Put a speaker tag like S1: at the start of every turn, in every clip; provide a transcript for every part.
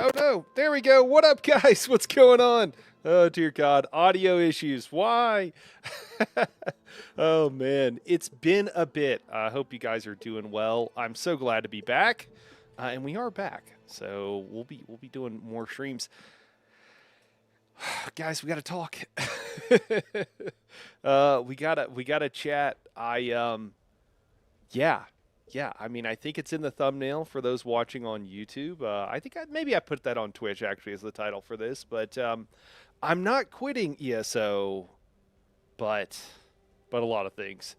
S1: Oh no, there we go. What up, guys? What's going on? Oh dear God, audio issues. Why? Oh man, it's been a bit. I hope you guys are doing well. I'm so glad to be back, and we are back. So we'll be doing more streams, guys. We got to talk. We gotta chat. Yeah, yeah. I mean, I think it's in the thumbnail for those watching on YouTube. I think maybe I put that on Twitch actually as the title for this, but I'm not quitting ESO, but a lot of things.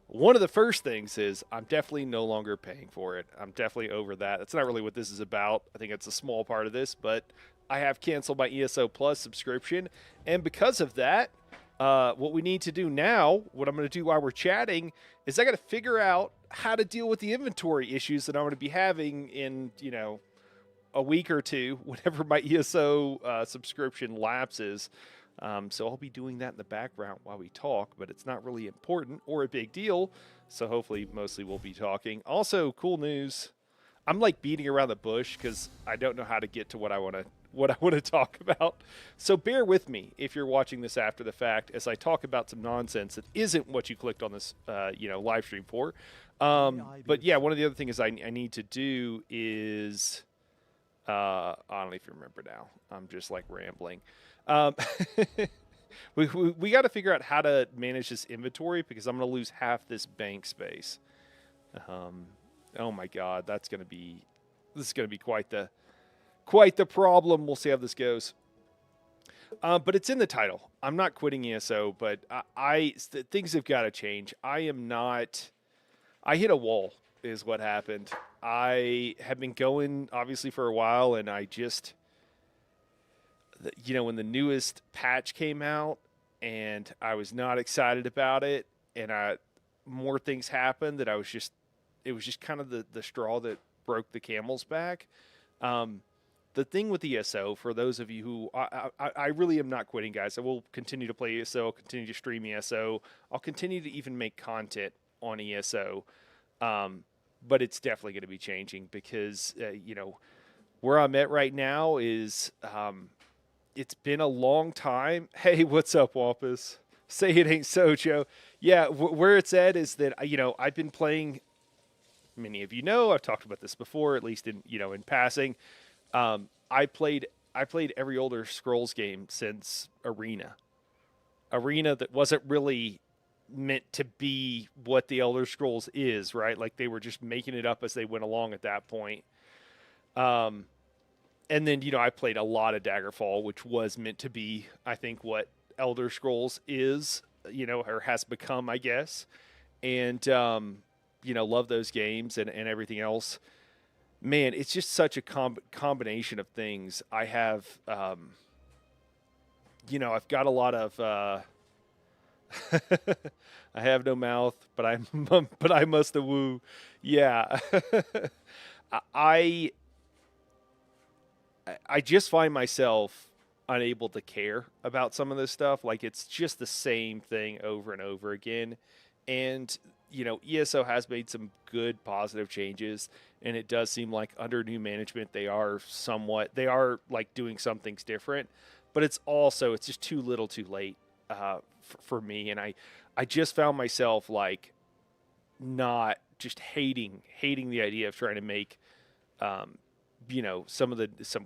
S1: One of the first things is I'm definitely no longer paying for it. I'm definitely over that. That's not really what this is about. I think it's a small part of this, but I have canceled my ESO Plus subscription, and because of that, what we need to do now, what I'm going to do while we're chatting, is I got to figure out how to deal with the inventory issues that I'm going to be having in, a week or two, whenever my ESO subscription lapses. So I'll be doing that in the background while we talk, but it's not really important or a big deal. So hopefully, mostly we'll be talking. Also, cool news. I'm like beating around the bush because I don't know how to get to what I want to talk about. So bear with me if you're watching this after the fact as I talk about some nonsense that isn't what you clicked on this live stream for. But yeah, one of the other things I need to do is I don't know if you remember now. I'm just like rambling. Um, we got to figure out how to manage this inventory because I'm going to lose half this bank space. Um, oh my God, this is going to be quite the problem. We'll see how this goes. But it's in the title. I'm not quitting ESO, but things have got to change. I hit a wall is what happened. I have been going obviously for a while, and I just, when the newest patch came out, and I was not excited about it, and more things happened that it was just kind of the straw that broke the camel's back. The thing with ESO, for those of you who, I really am not quitting, guys. I will continue to play ESO, continue to stream ESO. I'll continue to even make content on ESO. But it's definitely going to be changing because, where I'm at right now is, it's been a long time. Hey, what's up, Wampus? Say it ain't so, Joe. Yeah, where it's at is that, I've been playing, many of you know, I've talked about this before, at least in passing. I played every Elder Scrolls game since Arena that wasn't really meant to be what the Elder Scrolls is, right? Like they were just making it up as they went along at that point. And then, I played a lot of Daggerfall, which was meant to be, I think, what Elder Scrolls is, or has become, I guess. And, love those games and everything else. Man, it's just such a combination of things. I have, I've got a lot of, I have no mouth, but I must woo. Yeah. I I just find myself unable to care about some of this stuff. Like it's just the same thing over and over again. And, ESO has made some good positive changes. And it does seem like under new management, they are like doing some things different. But it's just too little too late for me. And I just found myself like not just hating the idea of trying to make, some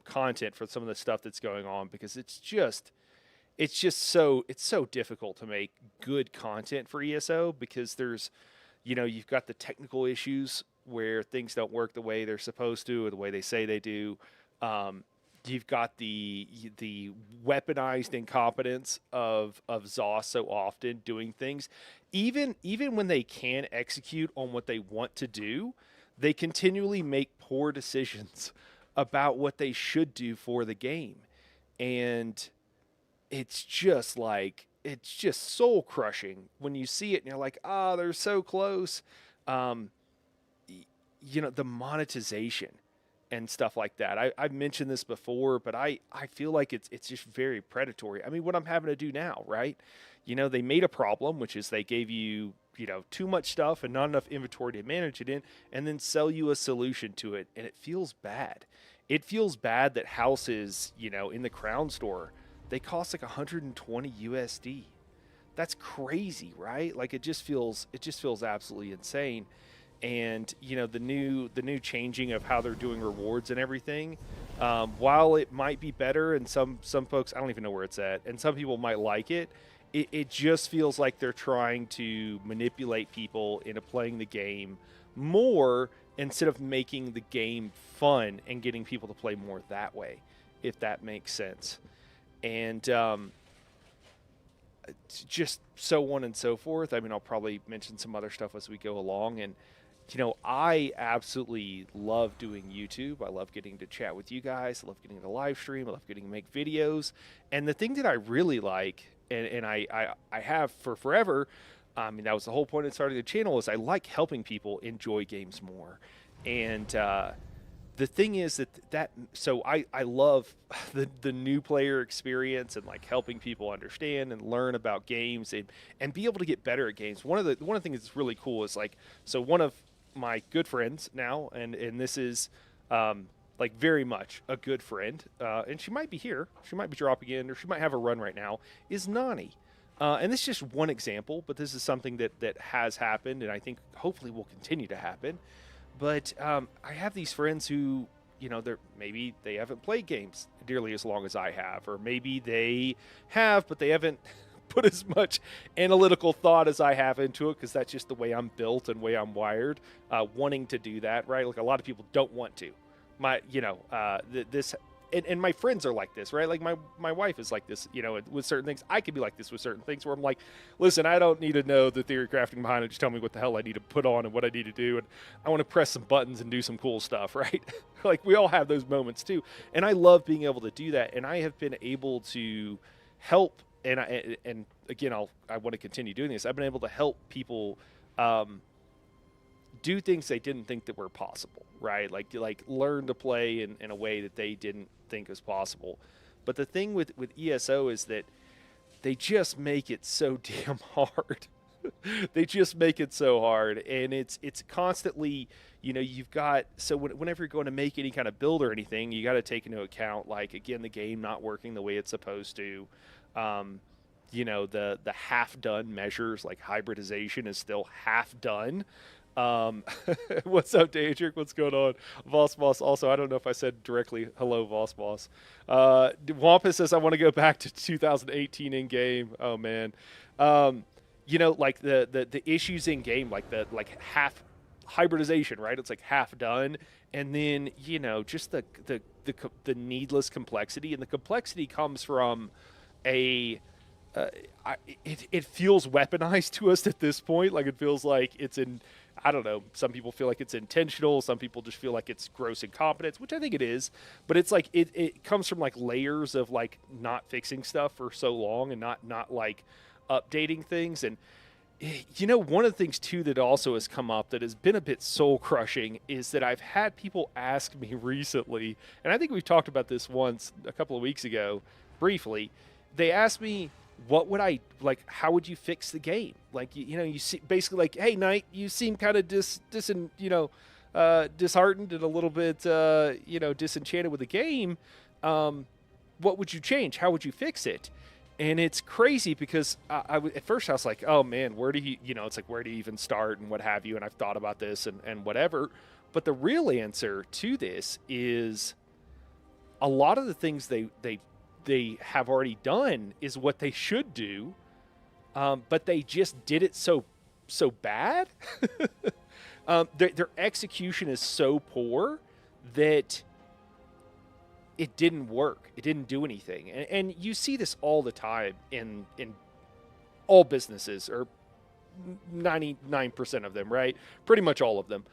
S1: content for some of the stuff that's going on, because it's so difficult to make good content for ESO, because there's, you've got the technical issues where things don't work the way they're supposed to or the way they say they do. You've got the weaponized incompetence of ZOS so often doing things, even when they can execute on what they want to do, they continually make poor decisions about what they should do for the game. And it's just soul crushing when you see it and you're like, they're so close. The monetization and stuff like that. I've mentioned this before, but I feel like it's just very predatory. I mean, what I'm having to do now, right? They made a problem, which is they gave you, too much stuff and not enough inventory to manage it in, and then sell you a solution to it. And it feels bad. it feels bad that houses, in the Crown store, they cost like 120 USD. That's crazy, right? Like it just feels absolutely insane. And the new changing of how they're doing rewards and everything, while it might be better, and some folks, I don't even know where it's at, and some people might like it. It just feels like they're trying to manipulate people into playing the game more instead of making the game fun and getting people to play more that way, if that makes sense. And just so on and so forth. I mean, I'll probably mention some other stuff as we go along. And, I absolutely love doing YouTube. I love getting to chat with you guys. I love getting to live stream. I love getting to make videos. And the thing that I really like, and I have for forever, I mean, that was the whole point of starting the channel, is I like helping people enjoy games more. And the thing is so I love the new player experience, and like helping people understand and learn about games, and be able to get better at games. One of the things that's really cool is, like, so one of my good friends now, and this is like very much a good friend, and she might be here, she might be dropping in, or she might have a run right now, is Nani. And this is just one example, but this is something that has happened, and I think hopefully will continue to happen. But I have these friends who, maybe they haven't played games nearly as long as I have, or maybe they have, but they haven't put as much analytical thought as I have into it, because that's just the way I'm built and way I'm wired, wanting to do that, right? Like, a lot of people don't want to. This and my friends are like this, right? Like my wife is like this, with certain things. I could be like this with certain things, where I'm like, listen, I don't need to know the theory crafting behind it. Just tell me what the hell I need to put on and what I need to do. And I want to press some buttons and do some cool stuff, right? Like, we all have those moments too. And I love being able to do that. And I have been able to help. And again, I want to continue doing this. I've been able to help people do things they didn't think that were possible, right? Like learn to play in a way that they didn't think was possible. But the thing with ESO is that they just make it so damn hard. They just make it so hard, and it's constantly, you've got, so whenever you're going to make any kind of build or anything, you got to take into account, like, again, the game not working the way it's supposed to. The half done measures, like hybridization is still half done. What's up, Daedric? What's going on? Voss Boss. Also, I don't know if I said directly hello, Voss Boss. Wampus says, I want to go back to 2018 in game. Oh, man. Like the issues in game, like the half hybridization, right? It's like half done. And then, just the needless complexity. And the complexity comes from it feels weaponized to us at this point. Like, it feels like it's in, I don't know, some people feel like it's intentional, some people just feel like it's gross incompetence, which I think it is, but it's like it comes from like layers of like not fixing stuff for so long, and not like updating things. And one of the things too that also has come up that has been a bit soul crushing is that I've had people ask me recently, and I think we've talked about this once a couple of weeks ago briefly. They asked me, what would I like? How would you fix the game? Like, you see, basically, like, hey, Knight, you seem kind of disheartened and a little bit, disenchanted with the game. What would you change? How would you fix it? And it's crazy because at first I was like, oh man, where do you, it's like, where do you even start and what have you? And I've thought about this and whatever. But the real answer to this is a lot of the things they have already done is what they should do, but they just did it so bad. Their execution is so poor that it didn't work. It didn't do anything, and you see this all the time in all businesses, or 99% of them, right? Pretty much all of them.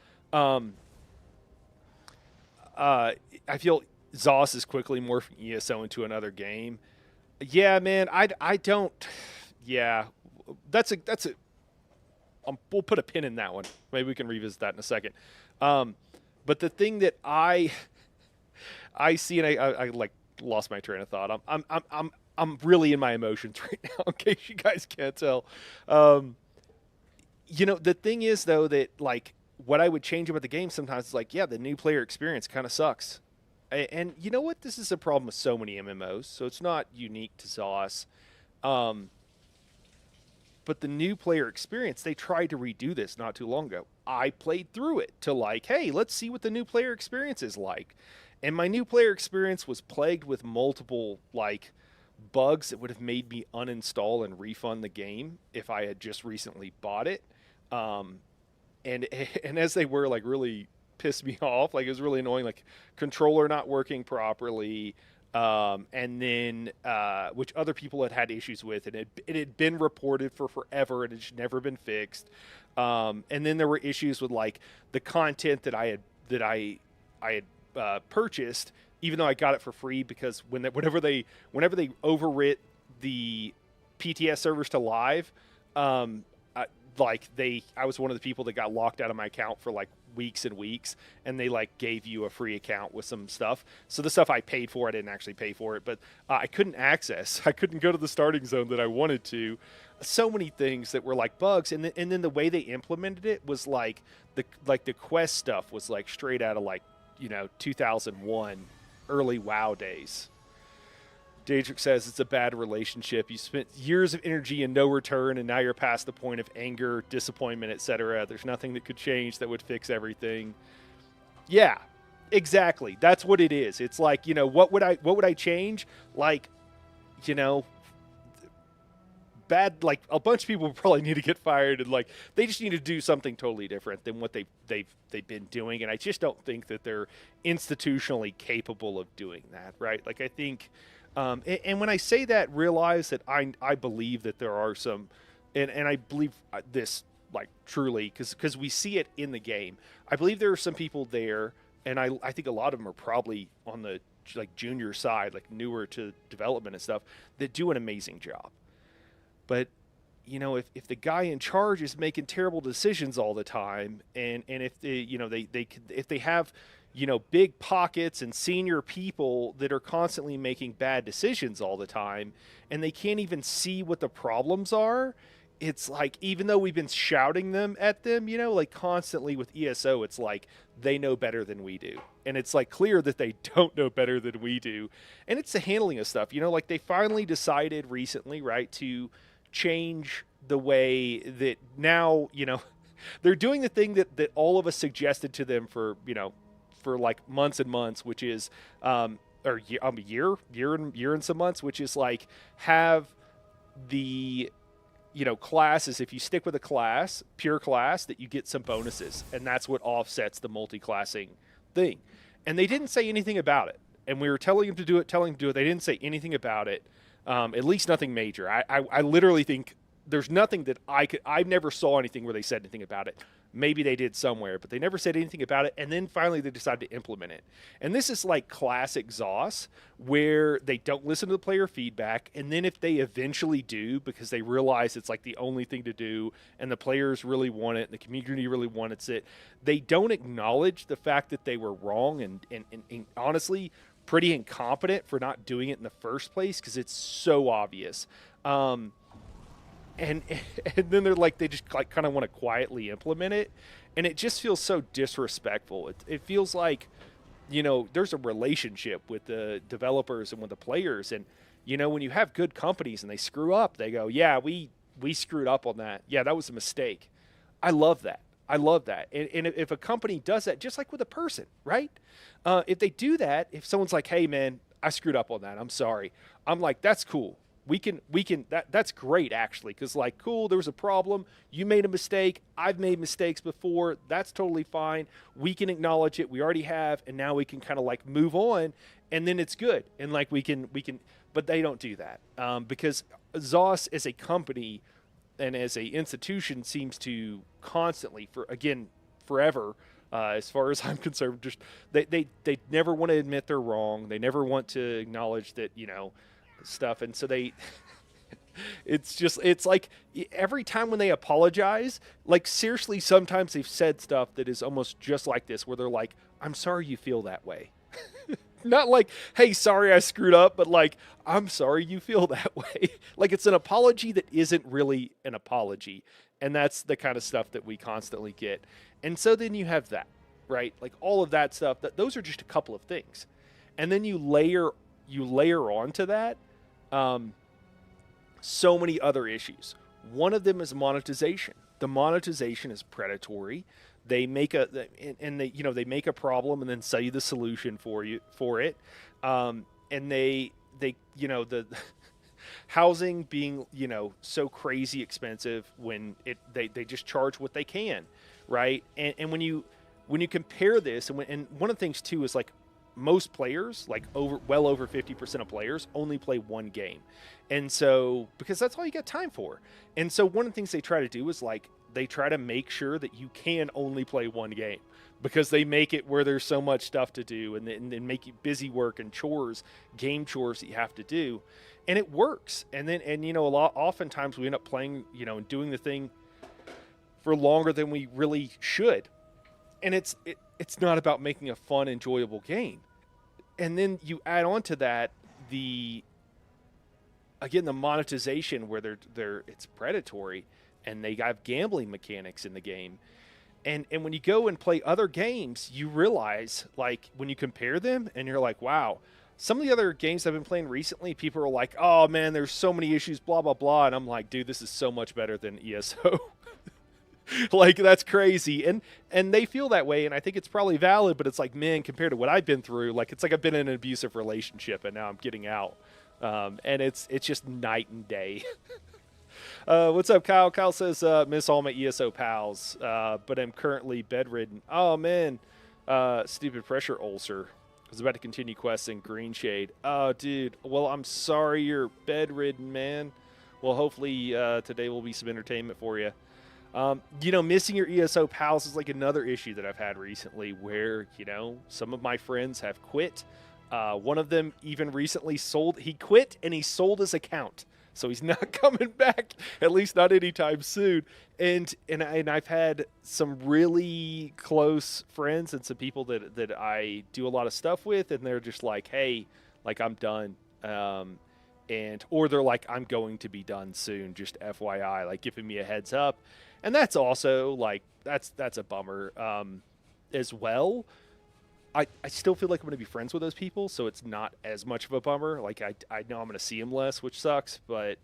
S1: I feel Zoss is quickly morphing ESO into another game. Yeah, man, I don't. Yeah, that's a. We'll put a pin in that one. Maybe we can revisit that in a second. But the thing that I see, and I like lost my train of thought. I'm really in my emotions right now, in case you guys can't tell. The thing is though that, like, what I would change about the game sometimes is like, yeah, the new player experience kind of sucks. And you know what? This is a problem with so many MMOs, so it's not unique to ZOS. Um, but the new player experience, they tried to redo this not too long ago. I played through it to like, hey, let's see what the new player experience is like. And my new player experience was plagued with multiple like bugs that would have made me uninstall and refund the game if I had just recently bought it. Um, and and as they were like really pissed me off, like it was really annoying, like controller not working properly, and then which other people had had issues with, and it had been reported for forever and it's never been fixed. And then there were issues with like the content that I had purchased, even though I got it for free, because whenever they overwrit the PTS servers to live, um, I was one of the people that got locked out of my account for like weeks and weeks, and they like gave you a free account with some stuff. So the stuff I paid for, I didn't actually pay for it, but I couldn't access. I couldn't go to the starting zone that I wanted to. So many things that were like bugs, and then the way they implemented it was like the quest stuff was like straight out of like 2001 early WoW days. Daedric says it's a bad relationship. You spent years of energy and no return, and now you're past the point of anger, disappointment, etc. There's nothing that could change that would fix everything. Yeah, exactly. That's what it is. It's like, what would I change? Like, you know, bad, like a bunch of people probably need to get fired, and like they just need to do something totally different than what they've been doing. And I just don't think that they're institutionally capable of doing that, right? Like I think and when I say that, realize that I believe that there are some, and I believe this like truly because we see it in the game. I believe there are some people there, and I think a lot of them are probably on the like junior side, like newer to development and stuff, that do an amazing job. But if the guy in charge is making terrible decisions all the time, and if if they have big pockets and senior people that are constantly making bad decisions all the time, and they can't even see what the problems are, it's like, even though we've been shouting them at them, like constantly with ESO, it's like they know better than we do. And it's like clear that they don't know better than we do. And it's the handling of stuff, like they finally decided recently, right, to change the way that now, they're doing the thing that all of us suggested to them for like months and months, which is or a year and some months, which is like have the classes, if you stick with a class, pure class, that you get some bonuses, and that's what offsets the multi-classing thing. And they didn't say anything about it, and we were telling them to do it. They didn't say anything about it, at least nothing major. I literally think there's nothing that I never saw anything where they said anything about it. Maybe they did somewhere, but they never said anything about it. And then finally they decided to implement it. And this is like classic ZOS, where they don't listen to the player feedback. And then if they eventually do, because they realize it's like the only thing to do, and the players really want it, and the community really wants it, they don't acknowledge the fact that they were wrong and honestly pretty incompetent for not doing it in the first place, because it's so obvious. And and then they're like, they just like kind of want to quietly implement it, and it just feels so disrespectful. It feels like there's a relationship with the developers and with the players, and when you have good companies and they screw up, they go, yeah, we screwed up on that, yeah, that was a mistake. I love that. And if a company does that, just like with a person, right, if they do that, if someone's like, hey man, I screwed up on that, I'm sorry, I'm like, that's cool. We can that's great, actually, because like, cool, there was a problem, you made a mistake, I've made mistakes before, that's totally fine, we can acknowledge it, we already have, and now we can kind of like move on, and then it's good, and like we can but they don't do that, because ZOS as a company and as a institution seems to constantly, forever, as far as I'm concerned, just they never want to admit they're wrong, they never want to acknowledge that stuff, and so they it's like every time when they apologize, like seriously, sometimes they've said stuff that is almost just like this, where they're like, I'm sorry you feel that way. Not like, hey, sorry I screwed up, but like, I'm sorry you feel that way. Like, it's an apology that isn't really an apology, and that's the kind of stuff that we constantly get. And so then you have that, right, like all of that stuff, those are just a couple of things. And then you layer onto that um, so many other issues. One of them is monetization. The monetization is predatory. They make and they make a problem and then sell you the solution for it. And they the housing being so crazy expensive when they just charge what they can, right? And when you compare this, and one of the things too is like most players, like over 50% of players only play one game. And so because that's all you got time for. And so one of the things they try to do is like they try to make sure that you can only play one game, because they make it where there's so much stuff to do, and make you busy work and game chores that you have to do. And it works. And then oftentimes we end up playing, and doing the thing for longer than we really should. And it's not about making a fun, enjoyable game. And then you add on to that the monetization, where it's predatory, and they have gambling mechanics in the game. And when you go and play other games, you realize, like, when you compare them, and you're like, wow, some of the other games I've been playing recently, people are like, oh man, there's so many issues, blah blah blah, and I'm like, dude, this is so much better than ESO. Like, that's crazy. And they feel that way, and I think it's probably valid, but it's like, man, compared to what I've been through, like, it's like I've been in an abusive relationship and now I'm getting out. And it's just night and day. What's up, Kyle? Kyle says, miss all my ESO pals, but I'm currently bedridden. Oh man, stupid pressure ulcer. I was about to continue questing Green Shade. Oh dude, well, I'm sorry you're bedridden, man. Well, hopefully today will be some entertainment for you. Missing your ESO pals is like another issue that I've had recently, where, some of my friends have quit. One of them even recently he quit and he sold his account. So he's not coming back, at least not anytime soon. And I've had some really close friends and some people that I do a lot of stuff with, and they're just like, hey, like, I'm done. Or they're like, I'm going to be done soon, just FYI, like, giving me a heads up. And that's also like, that's a bummer as well. I still feel like I'm going to be friends with those people, so it's not as much of a bummer. Like, I know I'm going to see them less, which sucks, but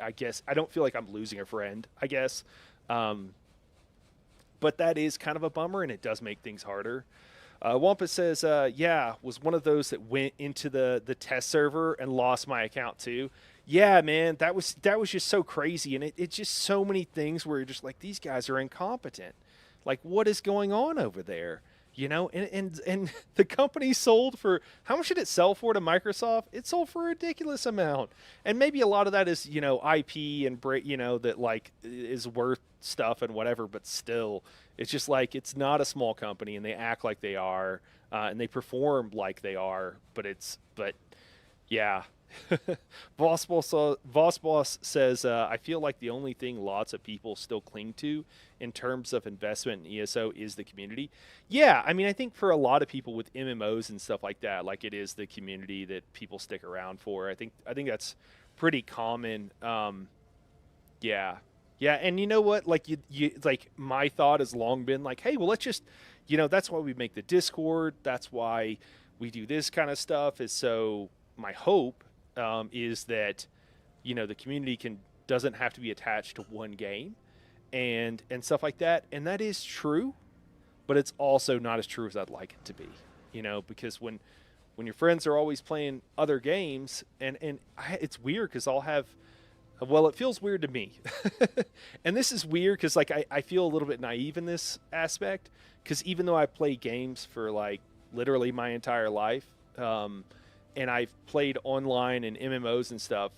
S1: I guess I don't feel like I'm losing a friend, I guess. But that is kind of a bummer, and it does make things harder. Wampa says, yeah, was one of those that went into the test server and lost my account too. Yeah, man, that was just so crazy, and it's just so many things where you're just like, these guys are incompetent. Like, what is going on over there? And the company sold for, how much did it sell for to Microsoft? It sold for a ridiculous amount. And maybe a lot of that is, IP and, that like is worth stuff and whatever, but still, it's just like, it's not a small company, and they act like they are, and they perform like they are, but yeah. Voss Boss says, I feel like the only thing lots of people still cling to in terms of investment in ESO is the community. Yeah, I mean, I think for a lot of people with MMOs and stuff like that, like, it is the community that people stick around for. I think that's pretty common. Yeah. Yeah, and you know what? Like, you like, my thought has long been like, hey, well, let's just, that's why we make the Discord. That's why we do this kind of stuff, is so my hope is that, the community doesn't have to be attached to one game and stuff like that. And that is true, but it's also not as true as I'd like it to be, because when your friends are always playing other games, it's weird because it feels weird to me. And this is weird because, like, I feel a little bit naive in this aspect, because even though I play games for, like, literally my entire life, and I've played online and MMOs and stuff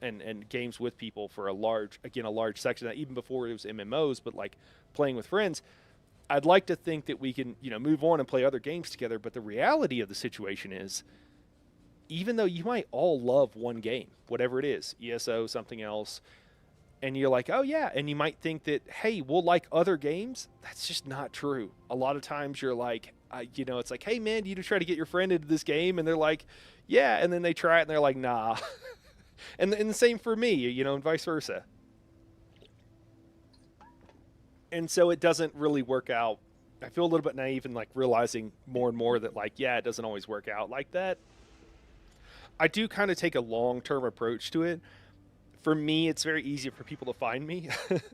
S1: and games with people for a large section of that, even before it was MMOs, but like playing with friends. I'd like to think that we can, move on and play other games together. But the reality of the situation is, even though you might all love one game, whatever it is, ESO, something else, and you're like, oh yeah, and you might think that, hey, we'll like other games. That's just not true. A lot of times you're like, it's like, hey man, you try to get your friend into this game, and they're like, yeah, and then they try it and they're like, nah. and the same for me, and vice versa. And so it doesn't really work out I feel a little bit naive and like realizing more and more that like, yeah, it doesn't always work out like that. I do kind of take a long term approach to it. For me, it's very easy for people to find me.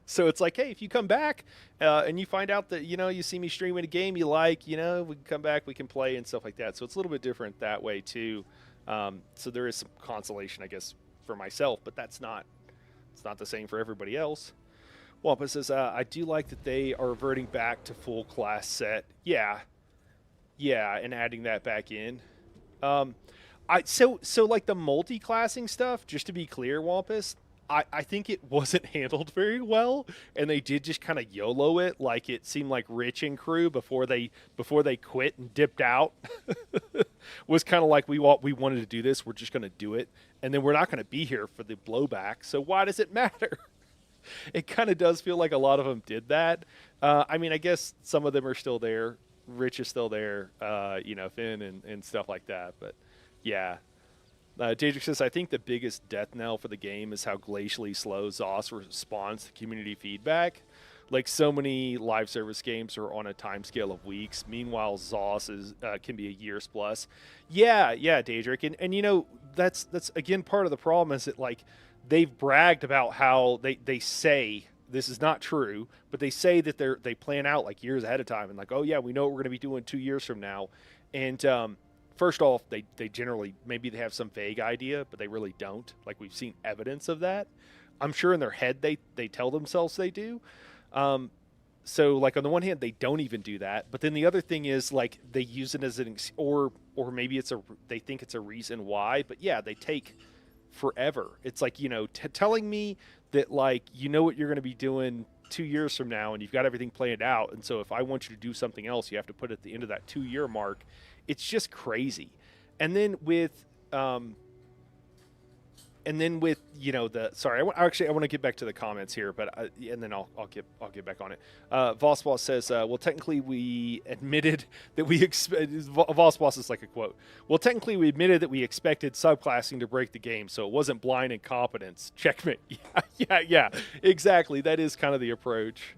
S1: So it's like, hey, if you come back and you find out that, you see me streaming a game you like, we can come back, we can play and stuff like that. So it's a little bit different that way too. So there is some consolation, I guess, for myself, but it's not the same for everybody else. Wampa says, I do like that they are reverting back to full class set. Yeah. Yeah. And adding that back in. Um, so like the multi-classing stuff, just to be clear, Wampus, I think it wasn't handled very well, and they did just kind of YOLO it. Like it seemed like Rich and crew before they quit and dipped out was kind of like we wanted to do this, we're just going to do it, and then we're not going to be here for the blowback. So why does it matter? It kind of does feel like a lot of them did that. I mean, I guess some of them are still there. Rich is still there, Finn and stuff like that, but. Yeah. Daedric says, I think the biggest death knell for the game is how glacially slow ZOS responds to community feedback. Like so many live service games are on a time scale of weeks. Meanwhile, can be a years plus. Yeah, Daedric. And that's again part of the problem is that like they've bragged about how they say this is not true, but they say that they plan out like years ahead of time and like, oh yeah, we know what we're going to be doing 2 years from now. And first off, they generally, maybe they have some vague idea, but they really don't. Like we've seen evidence of that. I'm sure in their head they tell themselves they do. So like on the one hand, they don't even do that. But then the other thing is like they use it as or maybe they think it's a reason why. But yeah, they take forever. It's like, telling me that like, what you're going to be doing 2 years from now and you've got everything planned out. And so if I want you to do something else, you have to put it at the end of that 2 year mark. It's just crazy. And then with sorry, I want to get back to the comments here, but and then I'll get back on it. Vossboss says, well, technically we admitted that Vossboss is like a quote. Well, technically we admitted that we expected subclassing to break the game, so it wasn't blind incompetence. Checkmate. Yeah, exactly. That is kind of the approach.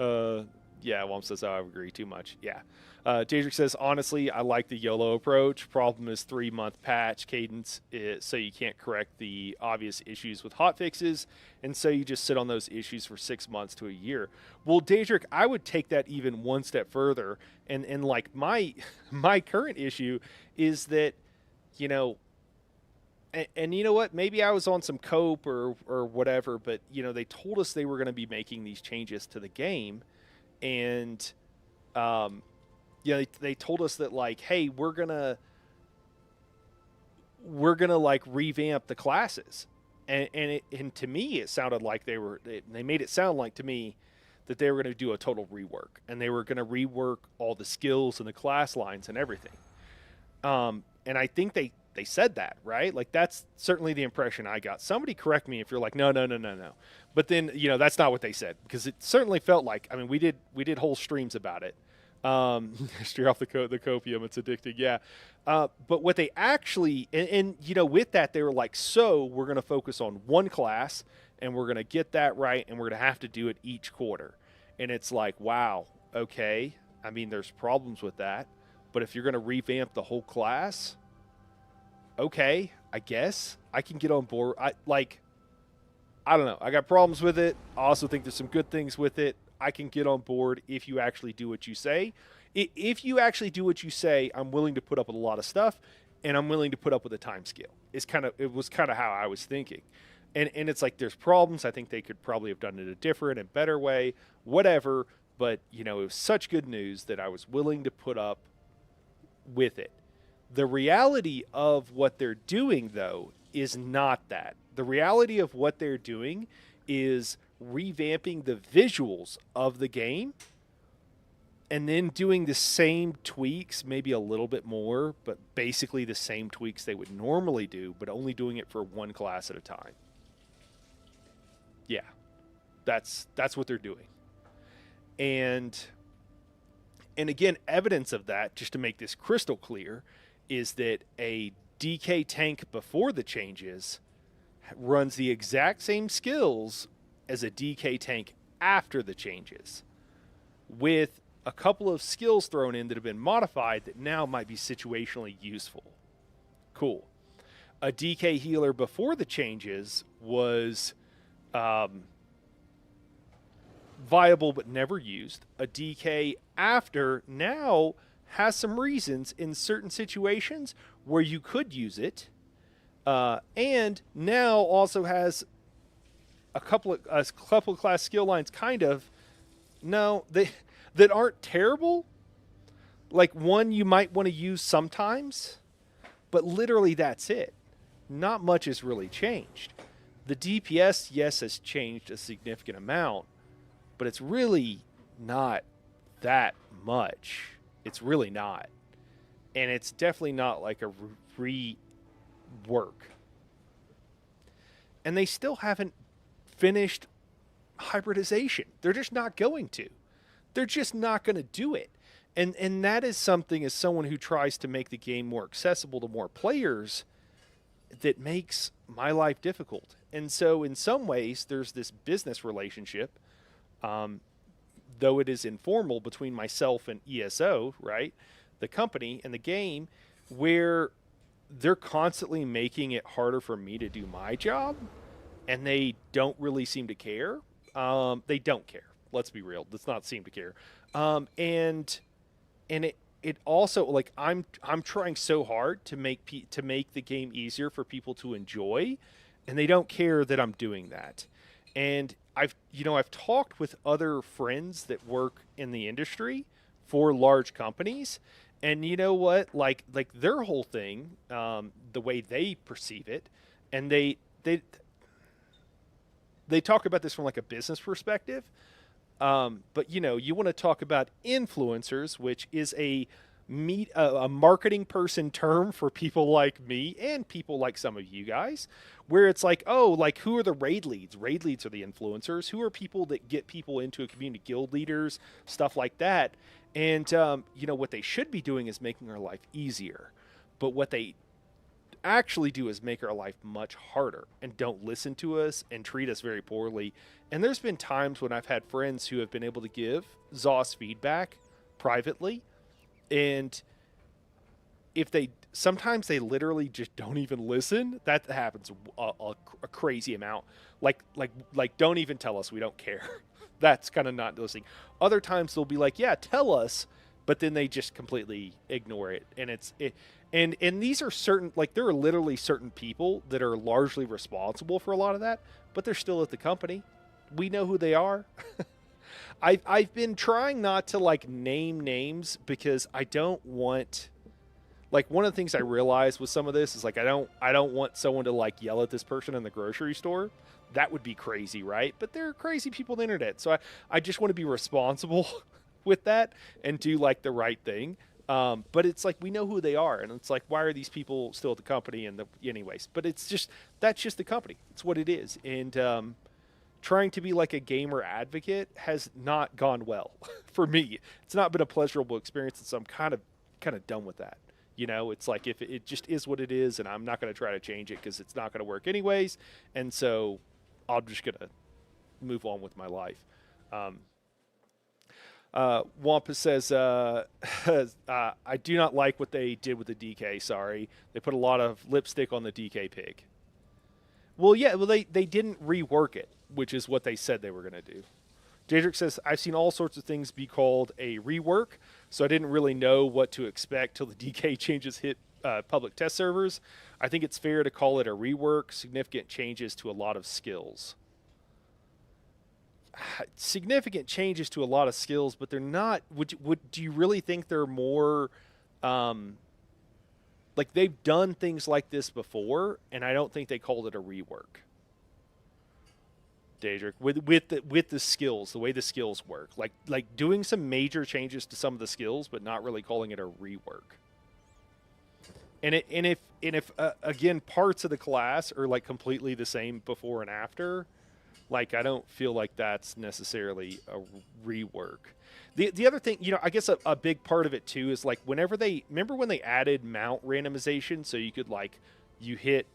S1: Womp says, I agree too much. Yeah. Daedric says, honestly, I like the YOLO approach. Problem is 3-month patch cadence, so you can't correct the obvious issues with hotfixes, and so you just sit on those issues for 6 months to a year. Well, Daedric, I would take that even one step further, and like my current issue is that, and you know what? Maybe I was on some cope or whatever, but they told us they were going to be making these changes to the game, and they told us that like, hey, we're gonna like revamp the classes, and to me it sounded like they made it sound like to me that they were going to do a total rework, and they were going to rework all the skills and the class lines and everything. And I think they said that, right? Like that's certainly the impression I got. Somebody correct me if you're like, no. But then that's not what they said, because it certainly felt like, I mean, we did whole streams about it. Straight off the copium, it's addicting. Yeah. But what they actually, and with that, they were like, so we're going to focus on one class and we're going to get that right. And we're going to have to do it each quarter. And it's like, wow. Okay. I mean, there's problems with that, but if you're going to revamp the whole class, okay, I guess I can get on board. I don't know. I got problems with it. I also think there's some good things with it. I can get on board if you actually do what you say. If you actually do what you say, I'm willing to put up with a lot of stuff, and I'm willing to put up with a time scale. It was kind of how I was thinking. And it's like there's problems. I think they could probably have done it a different and better way, whatever. But, it was such good news that I was willing to put up with it. The reality of what they're doing, though, is not that. The reality of what they're doing is revamping the visuals of the game and then doing the same tweaks, maybe a little bit more, but basically the same tweaks they would normally do, but only doing it for one class at a time. Yeah, that's what they're doing. And again, evidence of that, just to make this crystal clear, is that a DK tank before the changes runs the exact same skills as a DK tank after the changes, with a couple of skills thrown in that have been modified that now might be situationally useful. Cool. A DK healer before the changes was viable but never used. A DK after now has some reasons in certain situations where you could use it, and now also has a couple of class skill lines kind of that aren't terrible. Like one you might want to use sometimes, but literally that's it. Not much has really changed. The DPS, yes, has changed a significant amount, but it's really not that much. It's really not. And it's definitely not like a rework. And they still haven't finished hybridization. They're just not going to. They're just not going to do it. And that is something, as someone who tries to make the game more accessible to more players, that makes my life difficult. And so in some ways, there's this business relationship, though it is informal, between myself and ESO, right, the company and the game, where they're constantly making it harder for me to do my job, and they don't really seem to care. They don't care. Let's be real. Let's not seem to care. And it also, like, I'm trying so hard to make the game easier for people to enjoy, and they don't care that I'm doing that. And I've talked with other friends that work in the industry for large companies, and you know what? Like their whole thing, the way they perceive it, and they talk about this from like a business perspective. But you want to talk about influencers, which is a marketing person term for people like me and people like some of you guys, where it's like, oh, like who are the raid leads? Raid leads are the influencers. Who are people that get people into a community, guild leaders, stuff like that. And, what they should be doing is making our life easier. But what they actually do is make our life much harder and don't listen to us and treat us very poorly. And there's been times when I've had friends who have been able to give ZOS feedback privately, and sometimes they literally just don't even listen. That happens a crazy amount. Like don't even tell us, we don't care. That's kind of not listening. Other times they'll be like, yeah, tell us, but then they just completely ignore it. And and these are certain, like, there are literally certain people that are largely responsible for a lot of that, but they're still at the company. We know who they are. I've been trying not to like name names because I don't want, like, one of the things I realized with some of this is like I don't want someone to like yell at this person in the grocery store. That would be crazy, right? But there are crazy people on the internet, so I just want to be responsible with that and do like the right thing. But it's like, we know who they are, and it's like, why are these people still at the company? And anyways, but that's just the company. It's what it is. And trying to be like a gamer advocate has not gone well for me. It's not been a pleasurable experience, and so I'm kind of done with that. It's like, if it just is what it is, and I'm not going to try to change it because it's not going to work anyways. And so I'm just going to move on with my life. Wampa says, I do not like what they did with the DK. Sorry. They put a lot of lipstick on the DK pig. Well, yeah, they didn't rework it, which is what they said they were going to do. Jadrick says, I've seen all sorts of things be called a rework, so I didn't really know what to expect till the DK changes hit public test servers. I think it's fair to call it a rework. Significant changes to a lot of skills. Significant changes to a lot of skills, but they're not. Do you really think they're more? Like, they've done things like this before, and I don't think they called it a rework. Daedric, with the skills, the way the skills work, like doing some major changes to some of the skills, but not really calling it a rework. And if again, parts of the class are like completely the same before and after, like, I don't feel like that's necessarily a rework. The other thing, I guess a big part of it too is like, remember when they added mount randomization, so you could like, you hit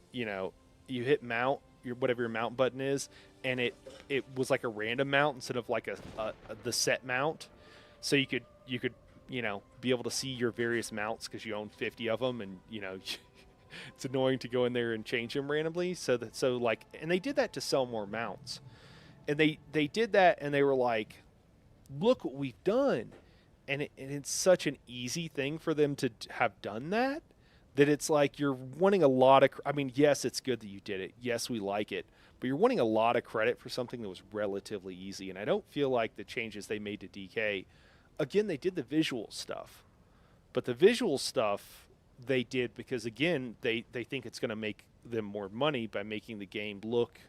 S1: mount, whatever your mount button is, and it was like a random mount instead of like the set mount. so you could be able to see your various mounts because you own 50 of them, and it's annoying to go in there and change them randomly. And they did that to sell more mounts, and they did that, and they were like, look what we've done. And it's such an easy thing for them to have done that it's like you're wanting a lot of. I mean, yes, it's good that you did it. Yes, we like it, but you're wanting a lot of credit for something that was relatively easy. And I don't feel like the changes they made to DK. Again, they did the visual stuff, but the visual stuff they did because again they think it's going to make them more money by making the game look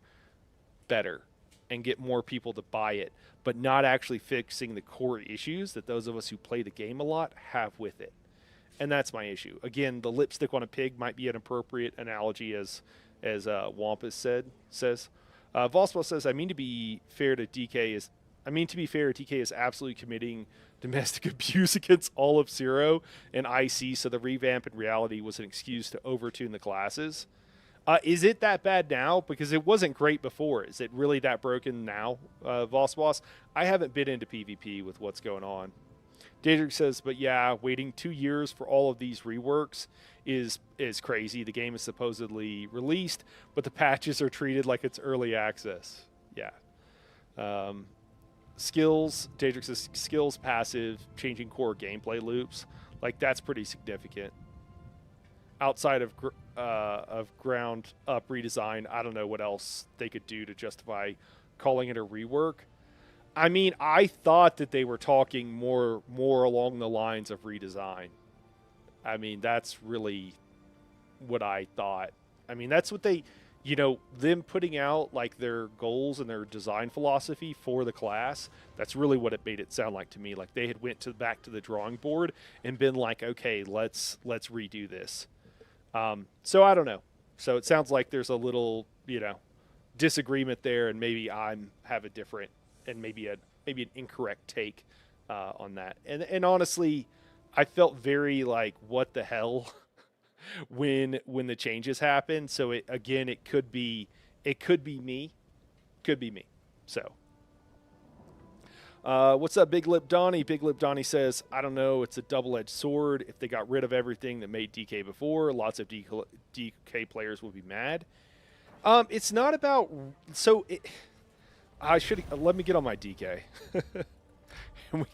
S1: better and get more people to buy it, but not actually fixing the core issues that those of us who play the game a lot have with it. And that's my issue. Again, the lipstick on a pig might be an appropriate analogy, as Wampus says. Volswell says, I mean to be fair, DK is absolutely committing domestic abuse against all of Zero and IC, so the revamp in reality was an excuse to overtune the classes. Is it that bad now? Because it wasn't great before. Is it really that broken now, Voss? I haven't been into PvP with what's going on. Daedric says, but yeah, waiting 2 years for all of these reworks is crazy. The game is supposedly released, but the patches are treated like it's early access. Yeah. Skills, Daedric says, skills passive, changing core gameplay loops. Like, that's pretty significant. Outside of ground up redesign, I don't know what else they could do to justify calling it a rework. I mean, I thought that they were talking more along the lines of redesign. I mean, that's really what I thought. I mean, that's what they, them putting out like their goals and their design philosophy for the class. That's really what it made it sound like to me. Like they had went back to the drawing board and been like, okay, let's redo this. So I don't know. So it sounds like there's a little, disagreement there, and maybe have a different and maybe an incorrect take on that. And honestly, I felt very like, what the hell when the changes happen. So it could be me. So what's up, Big Lip Donnie? Big Lip Donnie says, I don't know, it's a double-edged sword. If they got rid of everything that made DK before, lots of DK players will be mad. It's not about... I should... Let me get on my DK. And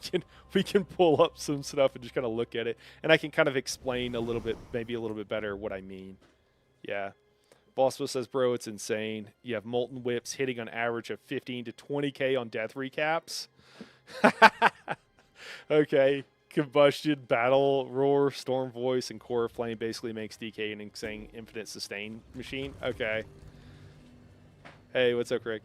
S1: we can pull up some stuff and just kind of look at it. And I can kind of explain maybe a little bit better what I mean. Yeah. Bosco says, bro, it's insane. You have Molten Whips hitting on average of 15 to 20K on death recaps. Okay. Combustion, Battle, Roar, Storm Voice, and Core Flame basically makes DK an insane infinite sustain machine. Okay. Hey, what's up, Craig?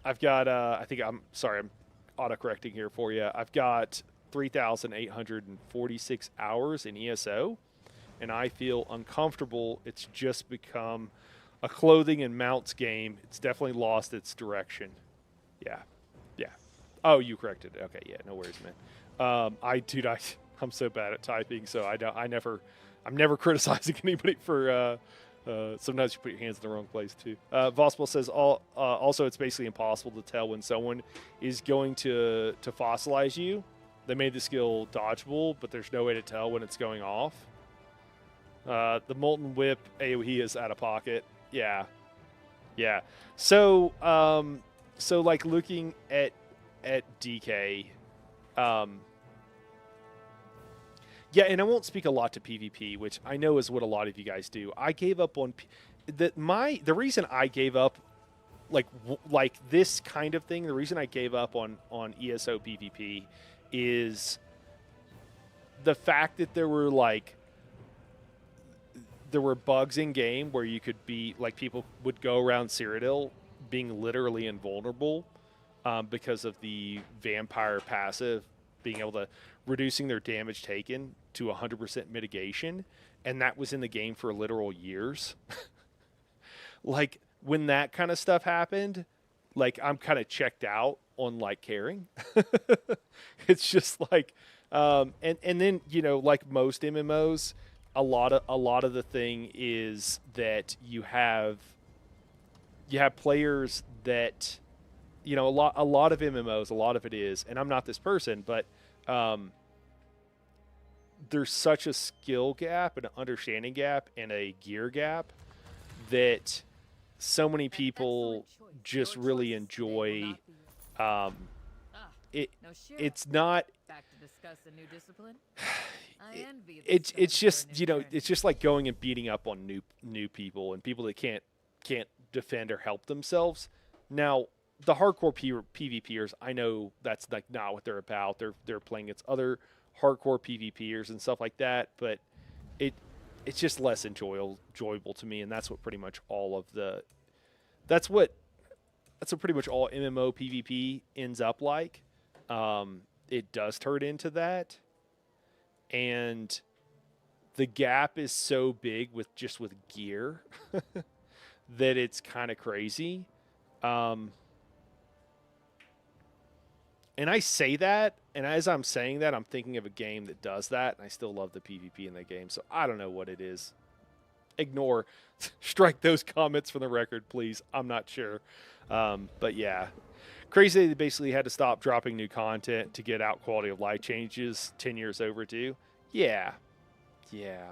S1: I've got, I'm autocorrecting here for you. I've got 3,846 hours in ESO, and I feel uncomfortable. It's just become a clothing and mounts game. It's definitely lost its direction. Yeah. Oh, you corrected it. Okay, yeah, no worries, man. I'm so bad at typing, so I'm never criticizing anybody for. Sometimes you put your hands in the wrong place too. Vospel says also it's basically impossible to tell when someone is going to fossilize you. They made the skill dodgeable, but there's no way to tell when it's going off. The Molten Whip AoE is out of pocket. Yeah. So like looking at DK, yeah, and I won't speak a lot to PvP, which I know is what a lot of you guys do. I gave up on the reason I gave up like this kind of thing. The reason I gave up on ESO PvP is the fact that there were bugs in game where you could be like, people would go around Cyrodiil being literally invulnerable because of the vampire passive being able to reducing their damage taken to 100% mitigation, and that was in the game for literal years. Like when that kind of stuff happened, like I'm kind of checked out on like caring. It's just like and then like most MMOs, a lot of the thing is that you have players that a lot of MMOs, a lot of it is, and I'm not this person, but um, there's such a skill gap, an understanding gap, and a gear gap that so many people just really enjoy. Um, it it's not it's just it's just like going and beating up on new people and people that can't defend or help themselves. Now, the hardcore PvPers, I know that's like not what they're about. They're playing against other hardcore PvPers and stuff like that, but it it's just less enjoyable to me, and that's what pretty much all of the that's what that's what pretty much all MMO PvP ends up like. It does turn into that, and the gap is so big with gear that it's kind of crazy. Um, and I say that, and as I'm saying that, I'm thinking of a game that does that, and I still love the PvP in that game. So I don't know what it is. Ignore, strike those comments from the record, please. I'm not sure. But yeah, crazy they basically had to stop dropping new content to get out quality of life changes 10 years overdue. Yeah. Yeah.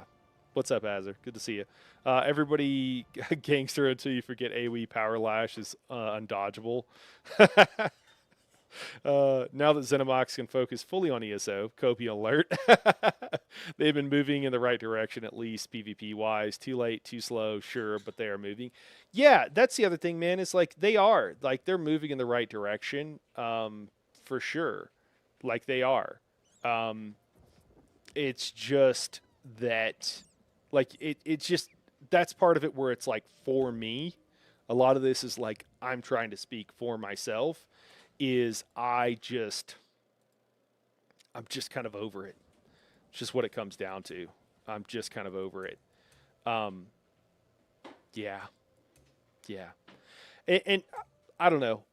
S1: What's up, Azzer? Good to see you. Everybody gangster until you forget AoE Power Lash is undodgeable. Now that Zenimax can focus fully on ESO, Copian alert. They've been moving in the right direction, at least PvP wise. Too late, too slow, sure, but they are moving. Yeah, that's the other thing, man. It's like they're moving in the right direction, for sure. Like they are. Um, it's just that, like it's just that's part of it where it's like for me. A lot of this is like I'm trying to speak for myself is I'm just kind of over it. It's just what it comes down to. I'm just kind of over it. Um, yeah, yeah, and I don't know.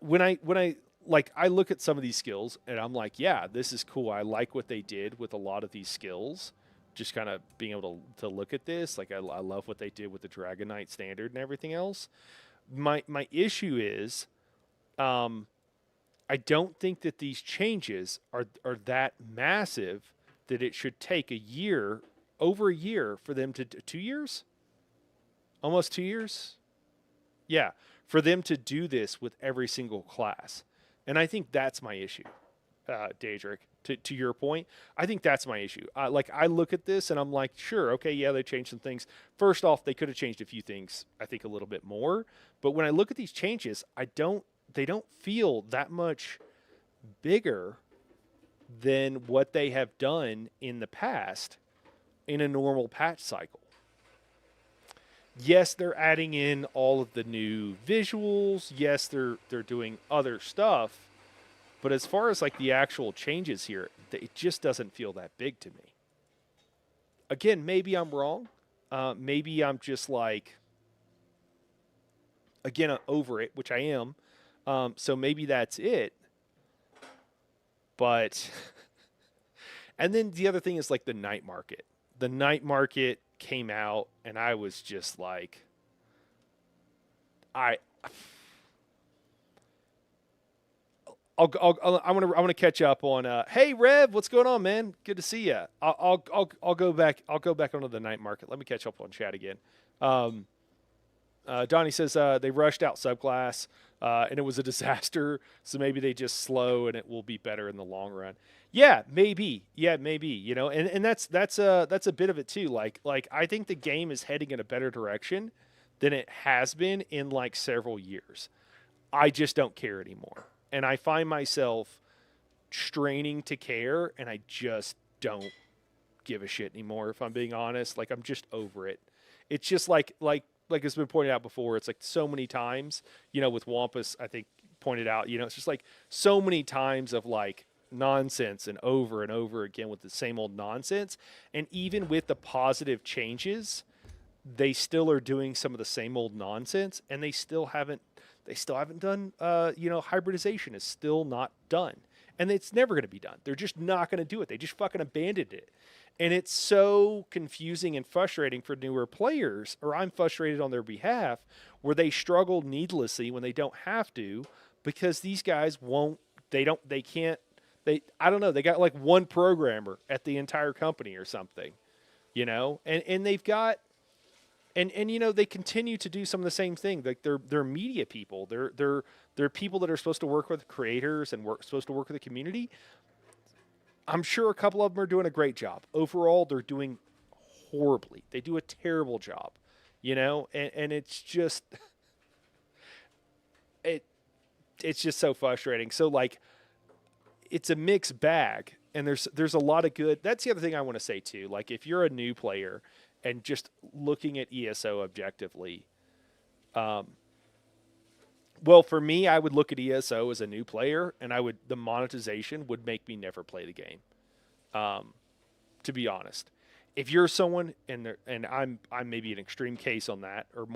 S1: When I like I look at some of these skills and I'm like, yeah, this is cool. I like what they did with a lot of these skills. Just kind of being able to look at this, like I love what they did with the Dragon Knight standard and everything else. My issue is, um, I don't think that these changes are that massive that it should take a year, over a year, for them to 2 years, almost 2 years, yeah, for them to do this with every single class, and I think that's my issue, Daedric. To your point, I think that's my issue. Like I look at this and I'm like, sure, okay, yeah, they changed some things. First off, they could have changed a few things, I think, a little bit more. But when I look at these changes, they don't feel that much bigger than what they have done in the past in a normal patch cycle. Yes, they're adding in all of the new visuals. Yes, they're doing other stuff. But as far as like the actual changes here, it just doesn't feel that big to me. Again, maybe I'm wrong. Maybe I'm just like, again, over it, which I am. So maybe that's it. But, and then the other thing is like the night market. The night market came out, and I was just like, I. I want to catch up on. Hey Rev, what's going on, man? Good to see you. I'll go back. I'll go back onto the night market. Let me catch up on chat again. Um, Donnie says they rushed out subclass and it was a disaster. So maybe they just slow and it will be better in the long run. Yeah, maybe. Yeah, maybe. And that's a bit of it too. Like I think the game is heading in a better direction than it has been in like several years. I just don't care anymore. And I find myself straining to care, and I just don't give a shit anymore, if I'm being honest. Like, I'm just over it. It's just like it's been pointed out before, it's like so many times, with Wampus, I think, pointed out, it's just like so many times of like nonsense and over again with the same old nonsense. And even with the positive changes, they still are doing some of the same old nonsense, and they still haven't done, hybridization is still not done. and it's never going to be done. They're just not going to do it. They just fucking abandoned it. And it's so confusing and frustrating for newer players, or I'm frustrated on their behalf, where they struggle needlessly when they don't have to, because these guys won't, they can't, I don't know, they got like one programmer at the entire company or something, and they've got, and they continue to do some of the same thing. Like they're media people. They're people that are supposed to work with creators and supposed to work with the community. I'm sure a couple of them are doing a great job. Overall, they're doing horribly. They do a terrible job, and it's just it it's just so frustrating. So like it's a mixed bag, and there's a lot of good. That's the other thing I want to say too. Like if you're a new player and just looking at ESO objectively, well, for me, I would look at ESO as a new player, and the monetization would make me never play the game. To be honest, if you're someone, and I'm maybe an extreme case on that, or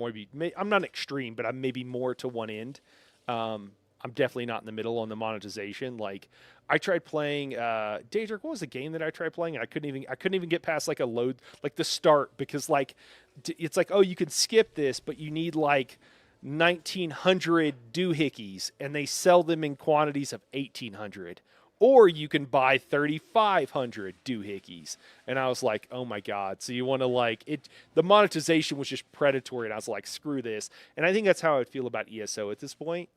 S1: I'm not extreme, but I'm maybe more to one end. I'm definitely not in the middle on the monetization. Like I tried playing Daedric. What was the game that I tried playing? And I couldn't even get past like a load, like the start, because like it's like, oh, you can skip this, but you need like 1,900 doohickeys, and they sell them in quantities of 1,800. Or you can buy 3,500 doohickeys. And I was like, oh my God. So you want to like it, the monetization was just predatory. And I was like, screw this. And I think that's how I would feel about ESO at this point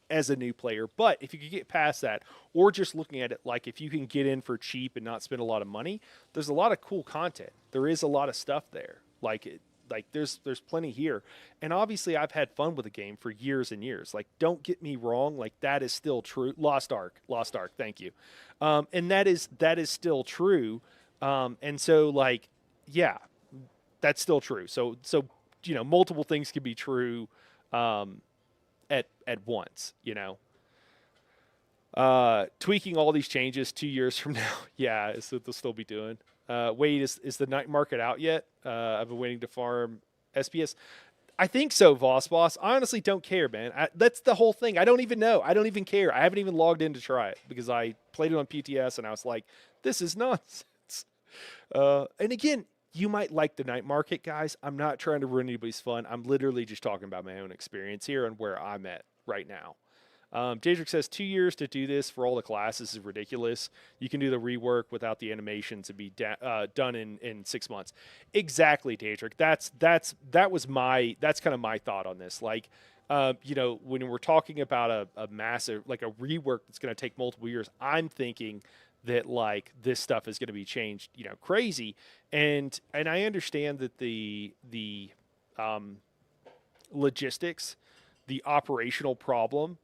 S1: as a new player. But if you could get past that, or just looking at it like if you can get in for cheap and not spend a lot of money, there's a lot of cool content. There is a lot of stuff there. Like there's plenty here. And obviously I've had fun with the game for years and years. Like don't get me wrong, like that is still true. Lost Ark, thank you. And that is still true. And so like, yeah, that's still true. So multiple things can be true at once, tweaking all these changes 2 years from now. Yeah, is what they'll still be doing. Wait, is the night market out yet? I've been waiting to farm SPS. I think so, Voss Boss. I honestly don't care, man. That's the whole thing. I don't even know. I don't even care. I haven't even logged in to try it because I played it on PTS and I was like, this is nonsense. And again, you might like the night market, guys. I'm not trying to ruin anybody's fun. I'm literally just talking about my own experience here and where I'm at right now. Daedric says 2 years to do this for all the classes is ridiculous. You can do the rework without the animations and be done in 6 months. Exactly, Daedric. That's kind of my thought on this. Like, when we're talking about a massive, like a rework that's going to take multiple years, I'm thinking that like this stuff is going to be changed, crazy. And I understand that the logistics, the operational problem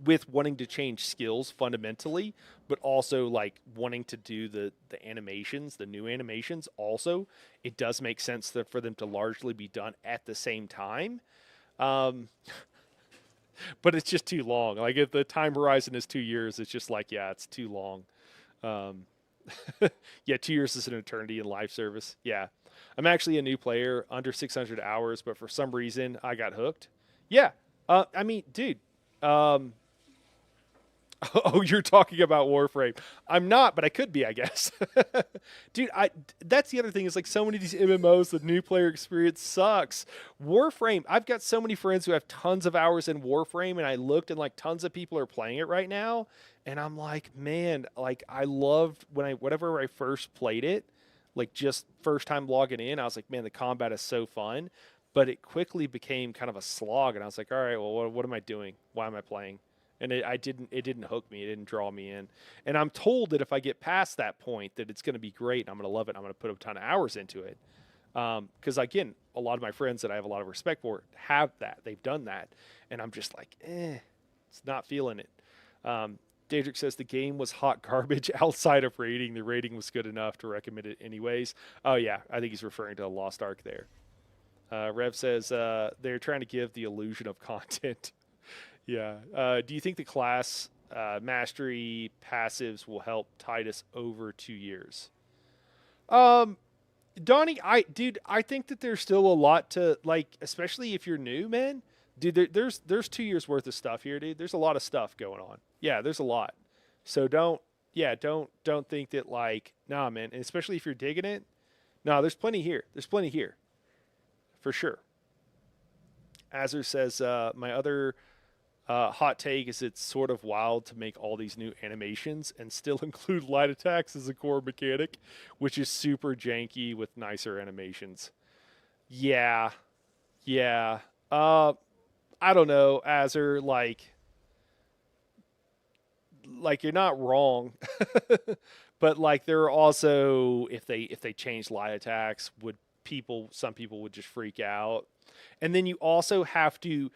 S1: with wanting to change skills fundamentally, but also like wanting to do the animations, the new animations also, it does make sense for them to largely be done at the same time. But it's just too long. Like if the time horizon is 2 years, it's just like, yeah, it's too long. Yeah, 2 years is an eternity in live service. Yeah. I'm actually a new player, under 600 hours, but for some reason I got hooked. Yeah. I mean, dude, oh, you're talking about Warframe. I'm not, but I could be, I guess. Dude, that's the other thing is like so many of these MMOs, the new player experience sucks. Warframe, I've got so many friends who have tons of hours in Warframe, and I looked and like tons of people are playing it right now, and I'm like, man, like I loved whenever I first played it, like just first time logging in, I was like, man, the combat is so fun, but it quickly became kind of a slog, and I was like, all right, well, what am I doing? Why am I playing? And it didn't hook me. It didn't draw me in. And I'm told that if I get past that point, that it's going to be great. And I'm going to love it. And I'm going to put a ton of hours into it. Because again, a lot of my friends that I have a lot of respect for have that. They've done that. And I'm just like, it's not feeling it. Daedric says the game was hot garbage outside of rating. The rating was good enough to recommend it anyways. Oh yeah, I think he's referring to Lost Ark there. Rev says they're trying to give the illusion of content. Yeah. Do you think the class mastery passives will help tide us over 2 years? Donnie, I think that there's still a lot to like, especially if you're new, man. dude. There's 2 years worth of stuff here, dude. There's a lot of stuff going on. Yeah, there's a lot. So don't think that like, nah, man. And especially if you're digging it, no, there's plenty here. There's plenty here for sure. Azur says, my other hot take is it's sort of wild to make all these new animations and still include light attacks as a core mechanic, which is super janky with nicer animations. Yeah, yeah. I don't know, Azur. Like you're not wrong, but like there are also if they change light attacks, would people some people would just freak out, and then you also have to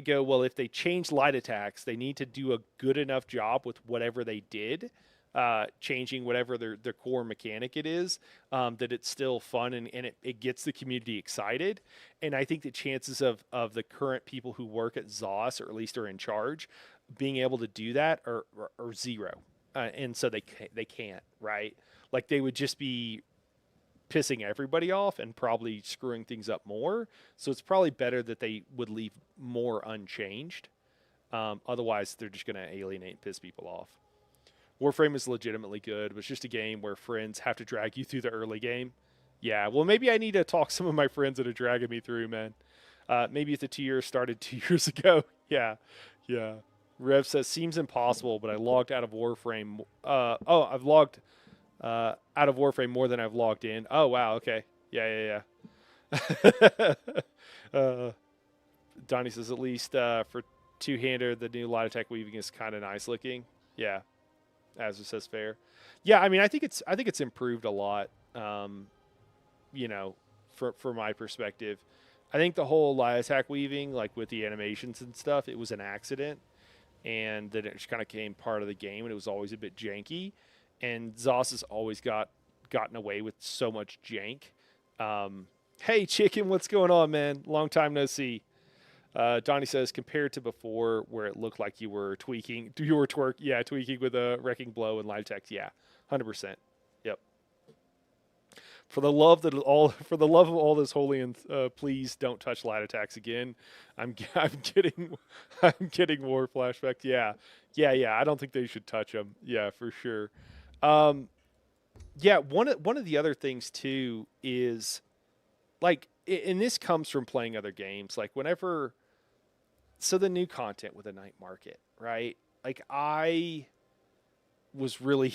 S1: go, well, if they change light attacks, they need to do a good enough job with whatever they did, changing whatever their core mechanic it is, that it's still fun and it gets the community excited. And I think the chances of the current people who work at ZOS, or at least are in charge, being able to do that are zero. And so they can't, right? Like they would just be pissing everybody off and probably screwing things up more. So it's probably better that they would leave more unchanged. Otherwise, they're just going to alienate and piss people off. Warframe is legitimately good, but it's just a game where friends have to drag you through the early game. Yeah, well, maybe I need to talk some of my friends that are dragging me through, man. Maybe if the 2 years started 2 years ago. Yeah, yeah. Rev says, seems impossible, but I logged out of Warframe. I've logged out of Warframe more than I've logged in. Oh, wow, okay. Yeah. Donnie says, at least for two-hander, the new light attack weaving is kind of nice looking. Yeah, as it says, fair. Yeah, I mean, I think it's improved a lot. You know, for my perspective, I think the whole light attack weaving, like with the animations and stuff, it was an accident, and then it just kind of became part of the game, and it was always a bit janky. And ZOS has always gotten away with so much jank. Hey, Chicken, what's going on, man? Long time no see. Donnie says, compared to before, where it looked like you were tweaking with a wrecking blow and live text. Yeah, 100%. Yep. For the love of all this holy, and please don't touch light attacks again. I'm getting war flashbacks. Yeah. I don't think they should touch them. Yeah, for sure. Yeah, one of the other things too is like, and this comes from playing other games. Like the new content with the night market, right? Like I was really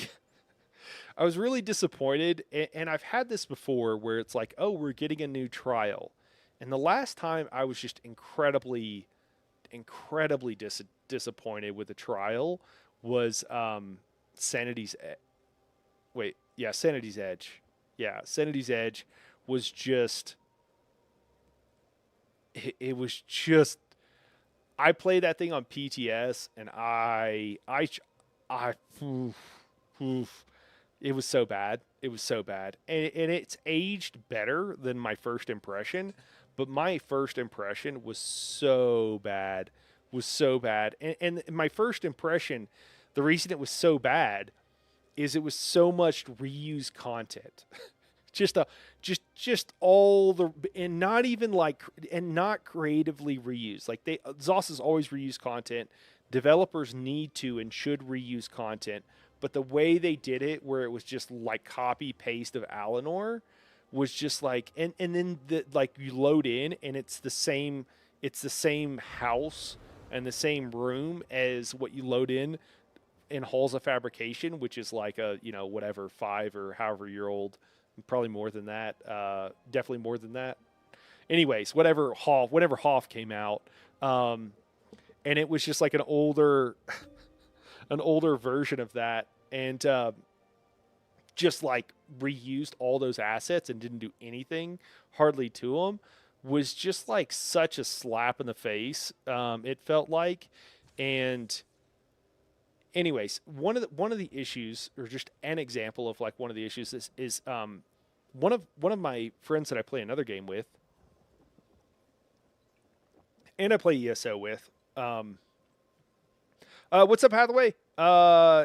S1: disappointed, and I've had this before where it's like, oh, we're getting a new trial, and the last time I was just incredibly disappointed with the trial was Sanity's Sanity's Edge. Yeah, Sanity's Edge was just it was just I played that thing on PTS, and oof, it was so bad. It was so bad. And it's aged better than my first impression, but my first impression was so bad. And my first impression, the reason it was so bad is it was so much reused content. just all the, and not even like, and not creatively reused. Like ZOS has always reused content. Developers need to and should reuse content, but the way they did it, where it was just like copy paste of Alinor, was just like, and then like you load in and it's the same house and the same room as what you load in Halls of Fabrication, which is like a, whatever, 5 or however year old, probably more than that, definitely more than that. Anyways, whenever Hoff came out, and it was just like an older version of that, and just like reused all those assets and didn't do anything hardly to them, was just like such a slap in the face. It felt like. And anyways, one of the issues, or just an example of like one of the issues, is one of my friends that I play another game with, and I play ESO with. What's up, Hathaway?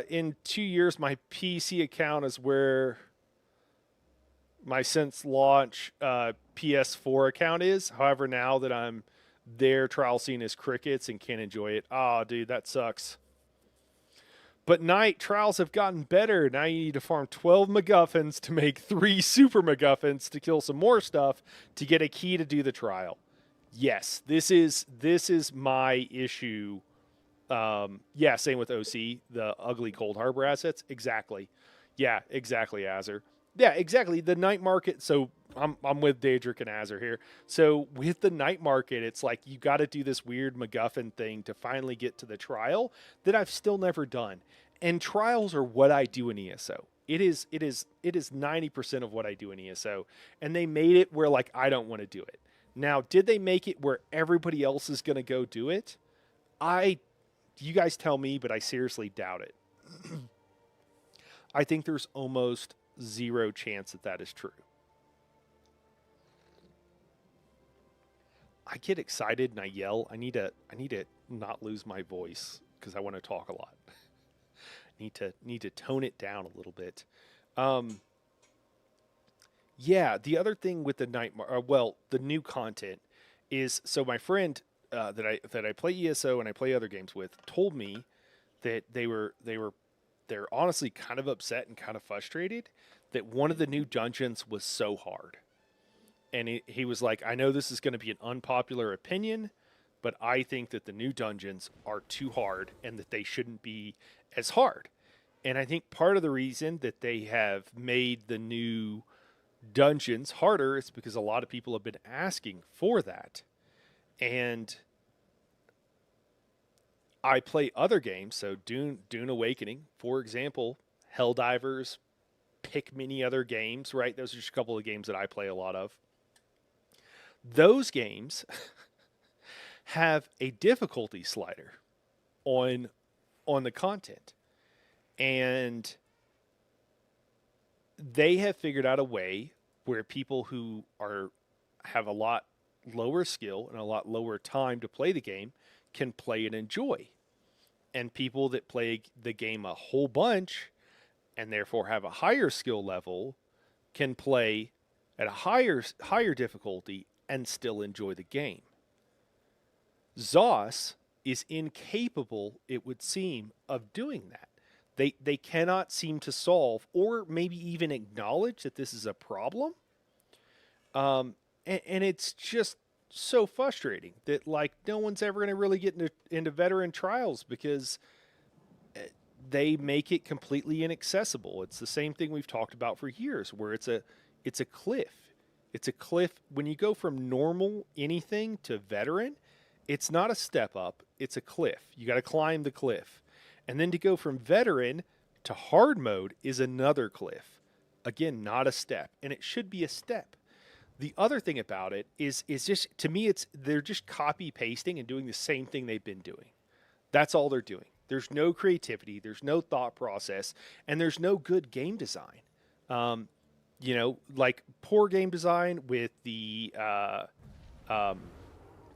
S1: In 2 years, my PC account is where my since launch PS4 account is. However, now that I'm their trial scene is crickets and can't enjoy it. Oh, dude, that sucks. But Knight, trials have gotten better. Now you need to farm 12 MacGuffins to make 3 super MacGuffins to kill some more stuff to get a key to do the trial. Yes, this is my issue. Yeah, same with OC, the ugly Cold Harbor assets. Exactly. Yeah, exactly, Azure. Yeah, exactly. The night market. So I'm with Daedric and Azure here. So with the night market, it's like you got to do this weird MacGuffin thing to finally get to the trial that I've still never done. And trials are what I do in ESO. It is 90% of what I do in ESO. And they made it where like I don't want to do it. Now, did they make it where everybody else is going to go do it? I You guys tell me, but I seriously doubt it. I think there's almost zero chance that that is true. I get excited and I yell. I need to not lose my voice because I want to talk a lot. Need to tone it down a little bit. Um, yeah, the other thing with the well, the new content is so my friend that I play ESO and I play other games with told me that they're honestly kind of upset and kind of frustrated that one of the new dungeons was so hard. And he was like, I know this is going to be an unpopular opinion, but I think that the new dungeons are too hard and that they shouldn't be as hard. And I think part of the reason that they have made the new dungeons harder is because a lot of people have been asking for that. And I play other games, so Dune Awakening, for example, Helldivers, pick many other games, right? Those are just a couple of games that I play a lot of. Those games have a difficulty slider on on the content. And they have figured out a way where people who are have a lot lower skill and a lot lower time to play the game can play and enjoy. And people that play the game a whole bunch and therefore have a higher skill level can play at a higher difficulty and still enjoy the game. ZOS is incapable, it would seem, of doing that. They cannot seem to solve or maybe even acknowledge that this is a problem. And it's just so frustrating that like no one's ever going to really get into veteran trials because they make it completely inaccessible. It's the same thing we've talked about for years, where it's a cliff. It's a cliff when you go from normal anything to veteran. It's not a step up. It's a cliff. You got to climb the cliff, and then to go from veteran to hard mode is another cliff. Again, not a step, and it should be a step. The other thing about it is just to me, it's they're just copy pasting and doing the same thing they've been doing. That's all they're doing. There's no creativity, there's no thought process, and there's no good game design. Um, like poor game design with the um,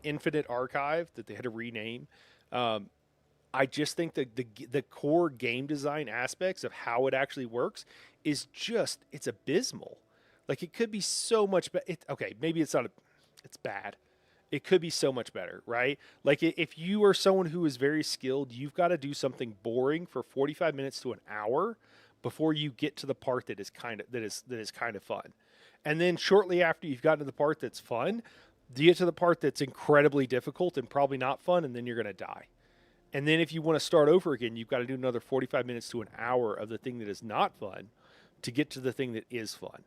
S1: Infinite Archive that they had to rename. Um, I just think that the core game design aspects of how it actually works is just it's abysmal. Like it could be so much better. Okay, maybe it's not. It's bad. It could be so much better, right? Like if you are someone who is very skilled, you've got to do something boring for 45 minutes to an hour before you get to the part that is kind of fun. And then shortly after you've gotten to the part that's fun, you get to the part that's incredibly difficult and probably not fun, and then you're going to die. And then if you want to start over again, you've got to do another 45 minutes to an hour of the thing that is not fun to get to the thing that is fun.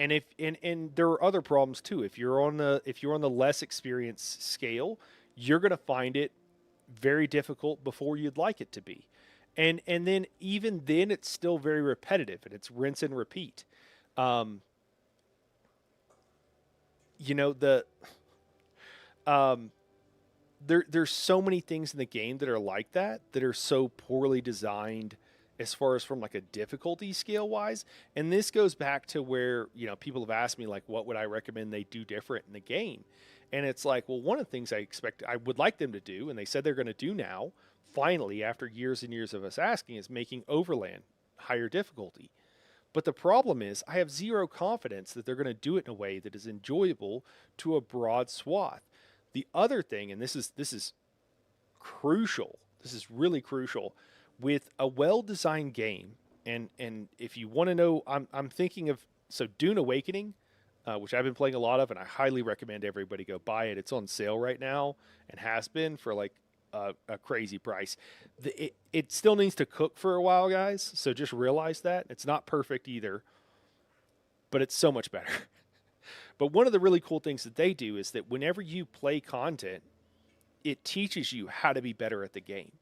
S1: And if and there are other problems too. If you're on the less experienced scale, you're going to find it very difficult before you'd like it to be. And then even then it's still very repetitive and it's rinse and repeat. Um, the um there's so many things in the game that are like that are so poorly designed as far as from like a difficulty scale wise. And this goes back to where people have asked me like what would I recommend they do different in the game. And it's like, well, one of the things I would like them to do, and they said they're going to do now finally after years and years of us asking, is making Overland higher difficulty. But the problem is I have zero confidence that they're going to do it in a way that is enjoyable to a broad swath. The other thing, and this is crucial. This is really crucial with a well-designed game. And if you want to know, I'm thinking of so Dune Awakening, which I've been playing a lot of, and I highly recommend everybody go buy it. It's on sale right now and has been for like a crazy price. It still needs to cook for a while, guys. So just realize that it's not perfect either, but it's so much better. But one of the really cool things that they do is that whenever you play content, it teaches you how to be better at the game.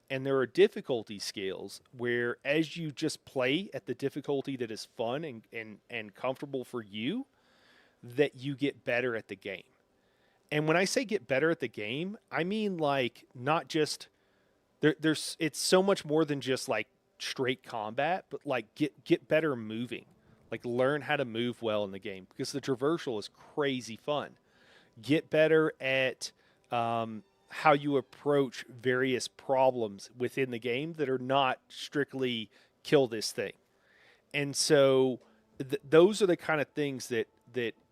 S1: And there are difficulty scales where as you just play at the difficulty that is fun and comfortable for you, that you get better at the game. And when I say get better at the game, I mean like not just there's it's so much more than just like straight combat, but like get better moving. Like learn how to move well in the game because the traversal is crazy fun. Get better at how you approach various problems within the game that are not strictly kill this thing. And so those are the kind of things that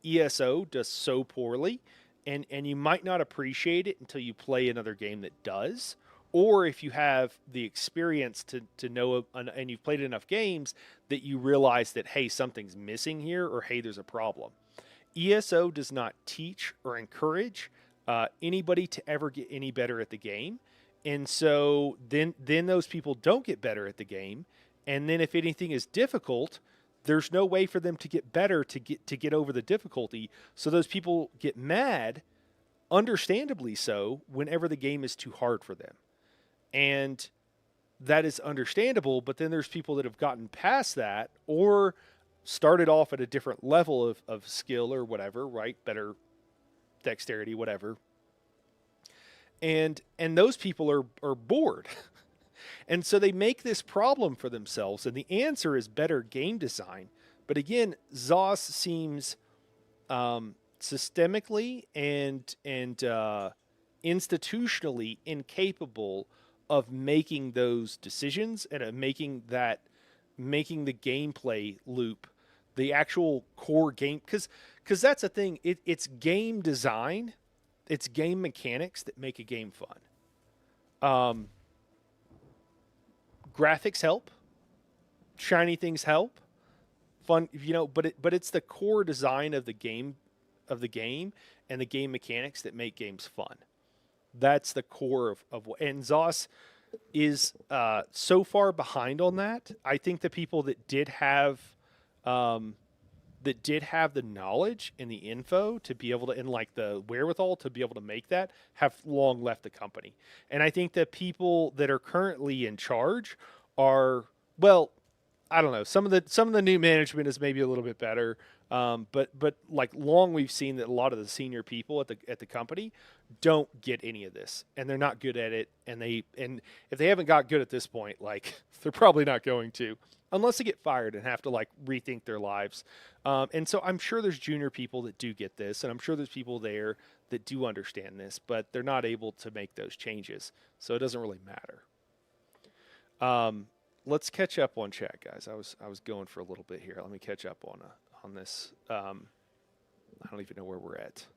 S1: ESO does so poorly, and you might not appreciate it until you play another game that does, or if you have the experience to know and you've played enough games that you realize that hey something's missing here or hey there's a problem. ESO does not teach or encourage anybody to ever get any better at the game, and so then those people don't get better at the game, and then if anything is difficult, there's no way for them to get better to get over the difficulty. So those people get mad, understandably so, whenever the game is too hard for them. And that is understandable, but then there's people that have gotten past that or started off at a different level of skill or whatever, right? Better dexterity, whatever. And those people are bored. And so they make this problem for themselves, and the answer is better game design. But again, ZOS seems systemically and institutionally incapable of making those decisions and of making the gameplay loop the actual core game. Because that's the thing. It's game design, it's game mechanics that make a game fun. Graphics help, shiny things help, fun, but it's the core design of the game and the game mechanics that make games fun. That's the core of what, and ZOS is so far behind on that. I think the people that did have the knowledge and the info to be able to, and like the wherewithal to be able to make that, have long left the company. And I think the people that are currently in charge are, well, I don't know. Some of the new management is maybe a little bit better, but like long we've seen that a lot of the senior people at the company don't get any of this, and they're not good at it. And if they haven't got good at this point, like they're probably not going to, unless they get fired and have to like rethink their lives. And so I'm sure there's junior people that do get this, and I'm sure there's people there that do understand this, but they're not able to make those changes, so it doesn't really matter. Let's catch up on chat, guys. I was going for a little bit here. Let me catch up on this. I don't even know where we're at.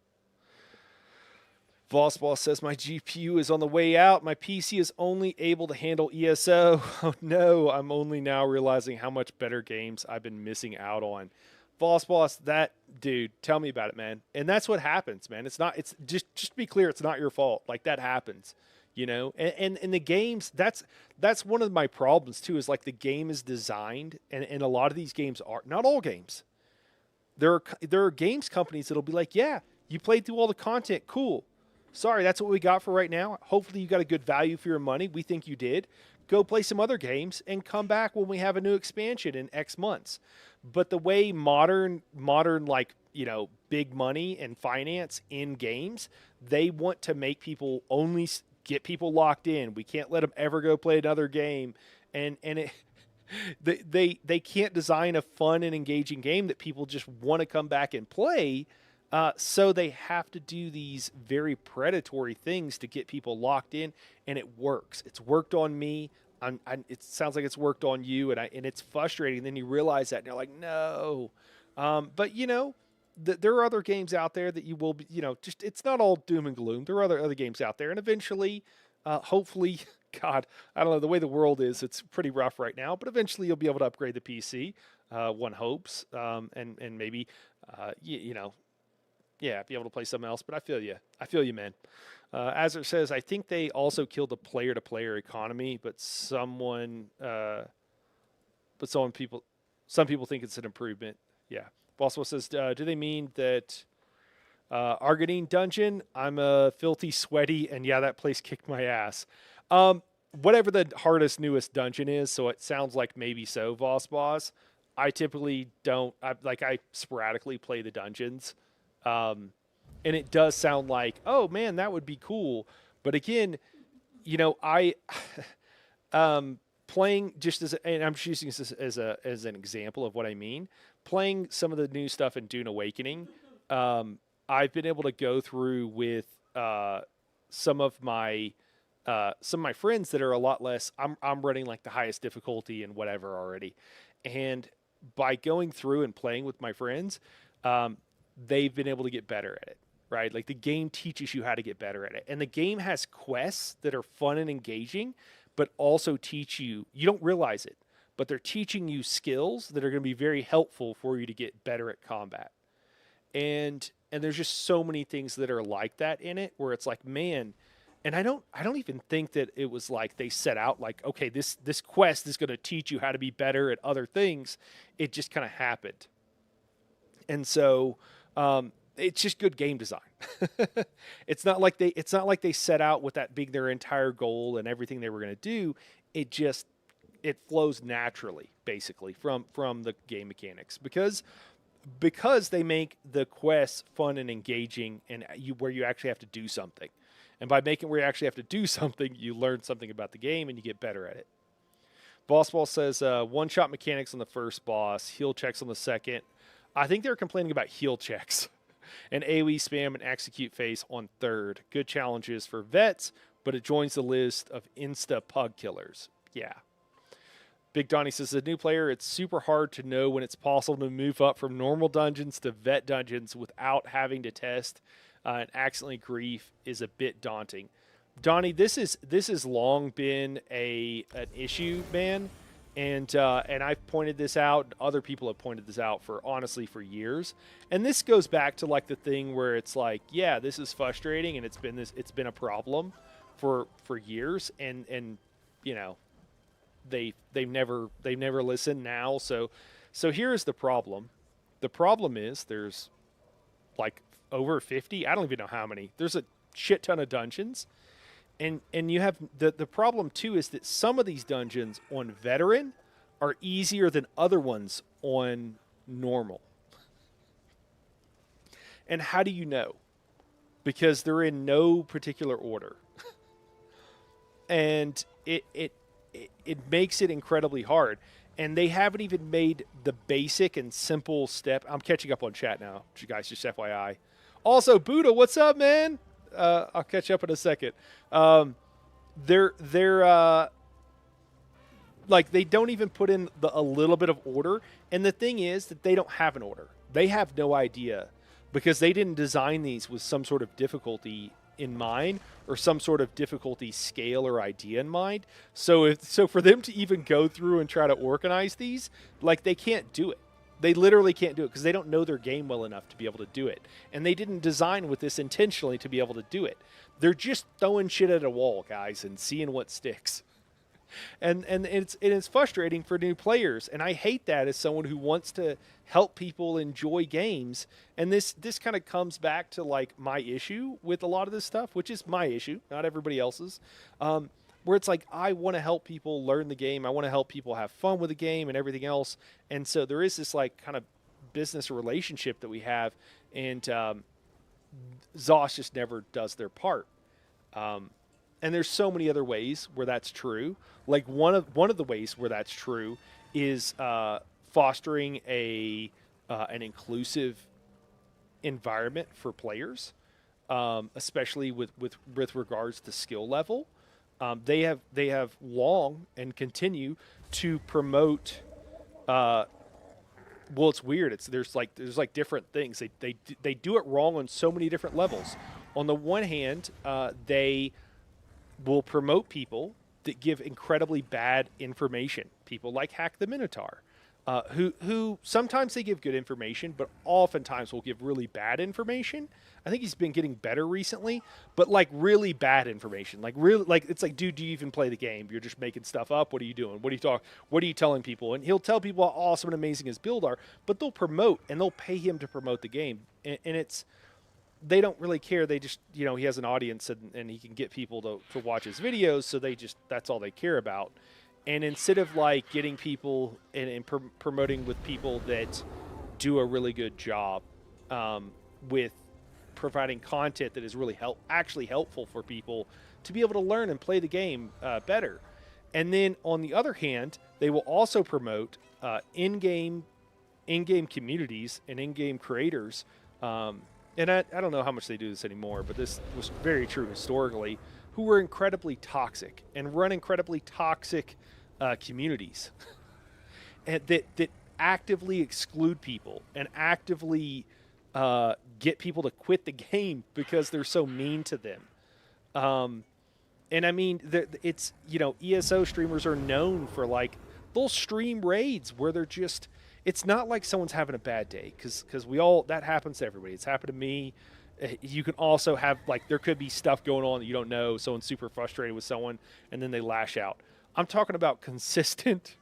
S1: Boss says my GPU is on the way out. My PC is only able to handle ESO. Oh no, I'm only now realizing how much better games I've been missing out on. Boss, that dude, tell me about it, man. And that's what happens, man. It's just to be clear, it's not your fault. Like that happens. And in the games, that's one of my problems too, is like the game is designed, and a lot of these games are, not all games. There are games companies that'll be like, yeah, you played through all the content, cool. Sorry, that's what we got for right now. Hopefully you got a good value for your money. We think you did. Go play some other games and come back when we have a new expansion in X months. But the way modern like, big money and finance in games, they want to make people only get people locked in. We can't let them ever go play another game. And they can't design a fun and engaging game that people just want to come back and play. So they have to do these very predatory things to get people locked in, and it works. It's worked on me. It sounds like it's worked on you, and it's frustrating. And then you realize that, and you're like, no. But there are other games out there that you will be, just it's not all doom and gloom. There are other games out there, and eventually, hopefully, God, I don't know, the way the world is, it's pretty rough right now. But eventually, you'll be able to upgrade the PC. One hopes, and maybe, yeah, be able to play something else. But I feel you, man. As it says, I think they also killed the player-to-player economy, some people think it's an improvement. Yeah. Boswell says, do they mean that Argonine Dungeon? I'm a filthy, sweaty, and yeah, that place kicked my ass. Whatever the hardest, newest dungeon is, so it sounds like maybe so, Boss. I typically don't, I sporadically play the dungeons. And it does sound like, oh man, that would be cool. But again, I playing just and I'm just using this as an example of what I mean. Playing some of the new stuff in Dune Awakening, I've been able to go through with some of my friends that are a lot less. I'm running like the highest difficulty and whatever already, and by going through and playing with my friends, they've been able to get better at it. Right, like the game teaches you how to get better at it, and the game has quests that are fun and engaging, but also teach you. You don't realize it, but they're teaching you skills that are going to be very helpful for you to get better at combat. And there's just so many things that are like that in it, where it's like, man. And I don't even think that it was like they set out like, okay, this quest is going to teach you how to be better at other things. It just kind of happened, and so it's just good game design. It's not like they set out with that being their entire goal and everything they were going to do. It flows naturally, basically, from the game mechanics because they make the quests fun and engaging, and where you actually have to do something. And by making where you actually have to do something, you learn something about the game and you get better at it. Boss Ball says one-shot mechanics on the first boss, heal checks on the second. I think they're complaining about heal checks. And AoE spam and execute phase on third. Good challenges for vets, but it joins the list of insta pug killers. Yeah. Big Donnie says, as a new player, it's super hard to know when it's possible to move up from normal dungeons to vet dungeons without having to test, and accidentally grief is a bit daunting. Donnie, this has long been an issue, man. And I've pointed this out. Other people have pointed this out for years. And this goes back to like the thing where it's like, yeah, this is frustrating, and it's been a problem for years. And they've never listened now. So here's the problem. The problem is there's like over 50. I don't even know how many. There's a shit ton of dungeons. And you have the problem too is that some of these dungeons on veteran are easier than other ones on normal. And how do you know? Because they're in no particular order. And it makes it incredibly hard. And they haven't even made the basic and simple step. I'm catching up on chat now, you guys, just FYI. Also, Buddha, what's up, man? I'll catch up in a second. They're like they don't even put in a little bit of order, and the thing is that they don't have an order. They have no idea because they didn't design these with some sort of difficulty in mind or some sort of difficulty scale or idea in mind. So for them to even go through and try to organize these, like they can't do it. They literally can't do it because they don't know their game well enough to be able to do it. And they didn't design with this intentionally to be able to do it. They're just throwing shit at a wall, guys, and seeing what sticks. And it's frustrating for new players. And I hate that as someone who wants to help people enjoy games. And this kind of comes back to like my issue with a lot of this stuff, which is my issue, not everybody else's. Where it's like, I want to help people learn the game. I want to help people have fun with the game and everything else. And so there is this like kind of business relationship that we have. And ZOS just never does their part. And there's so many other ways where that's true. Like one of the ways where that's true is fostering an inclusive environment for players, especially with regards to skill level. They have long and continue to promote Well, it's weird. There's like different things. They do it wrong on so many different levels. On the one hand, they will promote people that give incredibly bad information. People like Hack the Minotaur, who sometimes they give good information, but oftentimes will give really bad information. I think he's been getting better recently, but like really bad information. Like really, like it's like, dude, do you even play the game? You're just making stuff up. What are you doing? What are you talking? What are you telling people? And he'll tell people how awesome and amazing his build are, but they'll promote and they'll pay him to promote the game, and it's they don't really care. They just, he has an audience and he can get people to watch his videos. So that's all they care about. And instead of like getting people and promoting with people that do a really good job with providing content that is really actually helpful for people to be able to learn and play the game better. And then on the other hand, they will also promote in-game communities and in-game creators. And I don't know how much they do this anymore, but this was very true historically, who were incredibly toxic and run incredibly toxic communities and that actively exclude people and actively get people to quit the game because they're so mean to them. And I mean, it's, ESO streamers are known for like, they'll stream raids where they're just, it's not like someone's having a bad day because that happens to everybody. It's happened to me. You can also have like, there could be stuff going on that you don't know. Someone's super frustrated with someone and then they lash out. I'm talking about consistent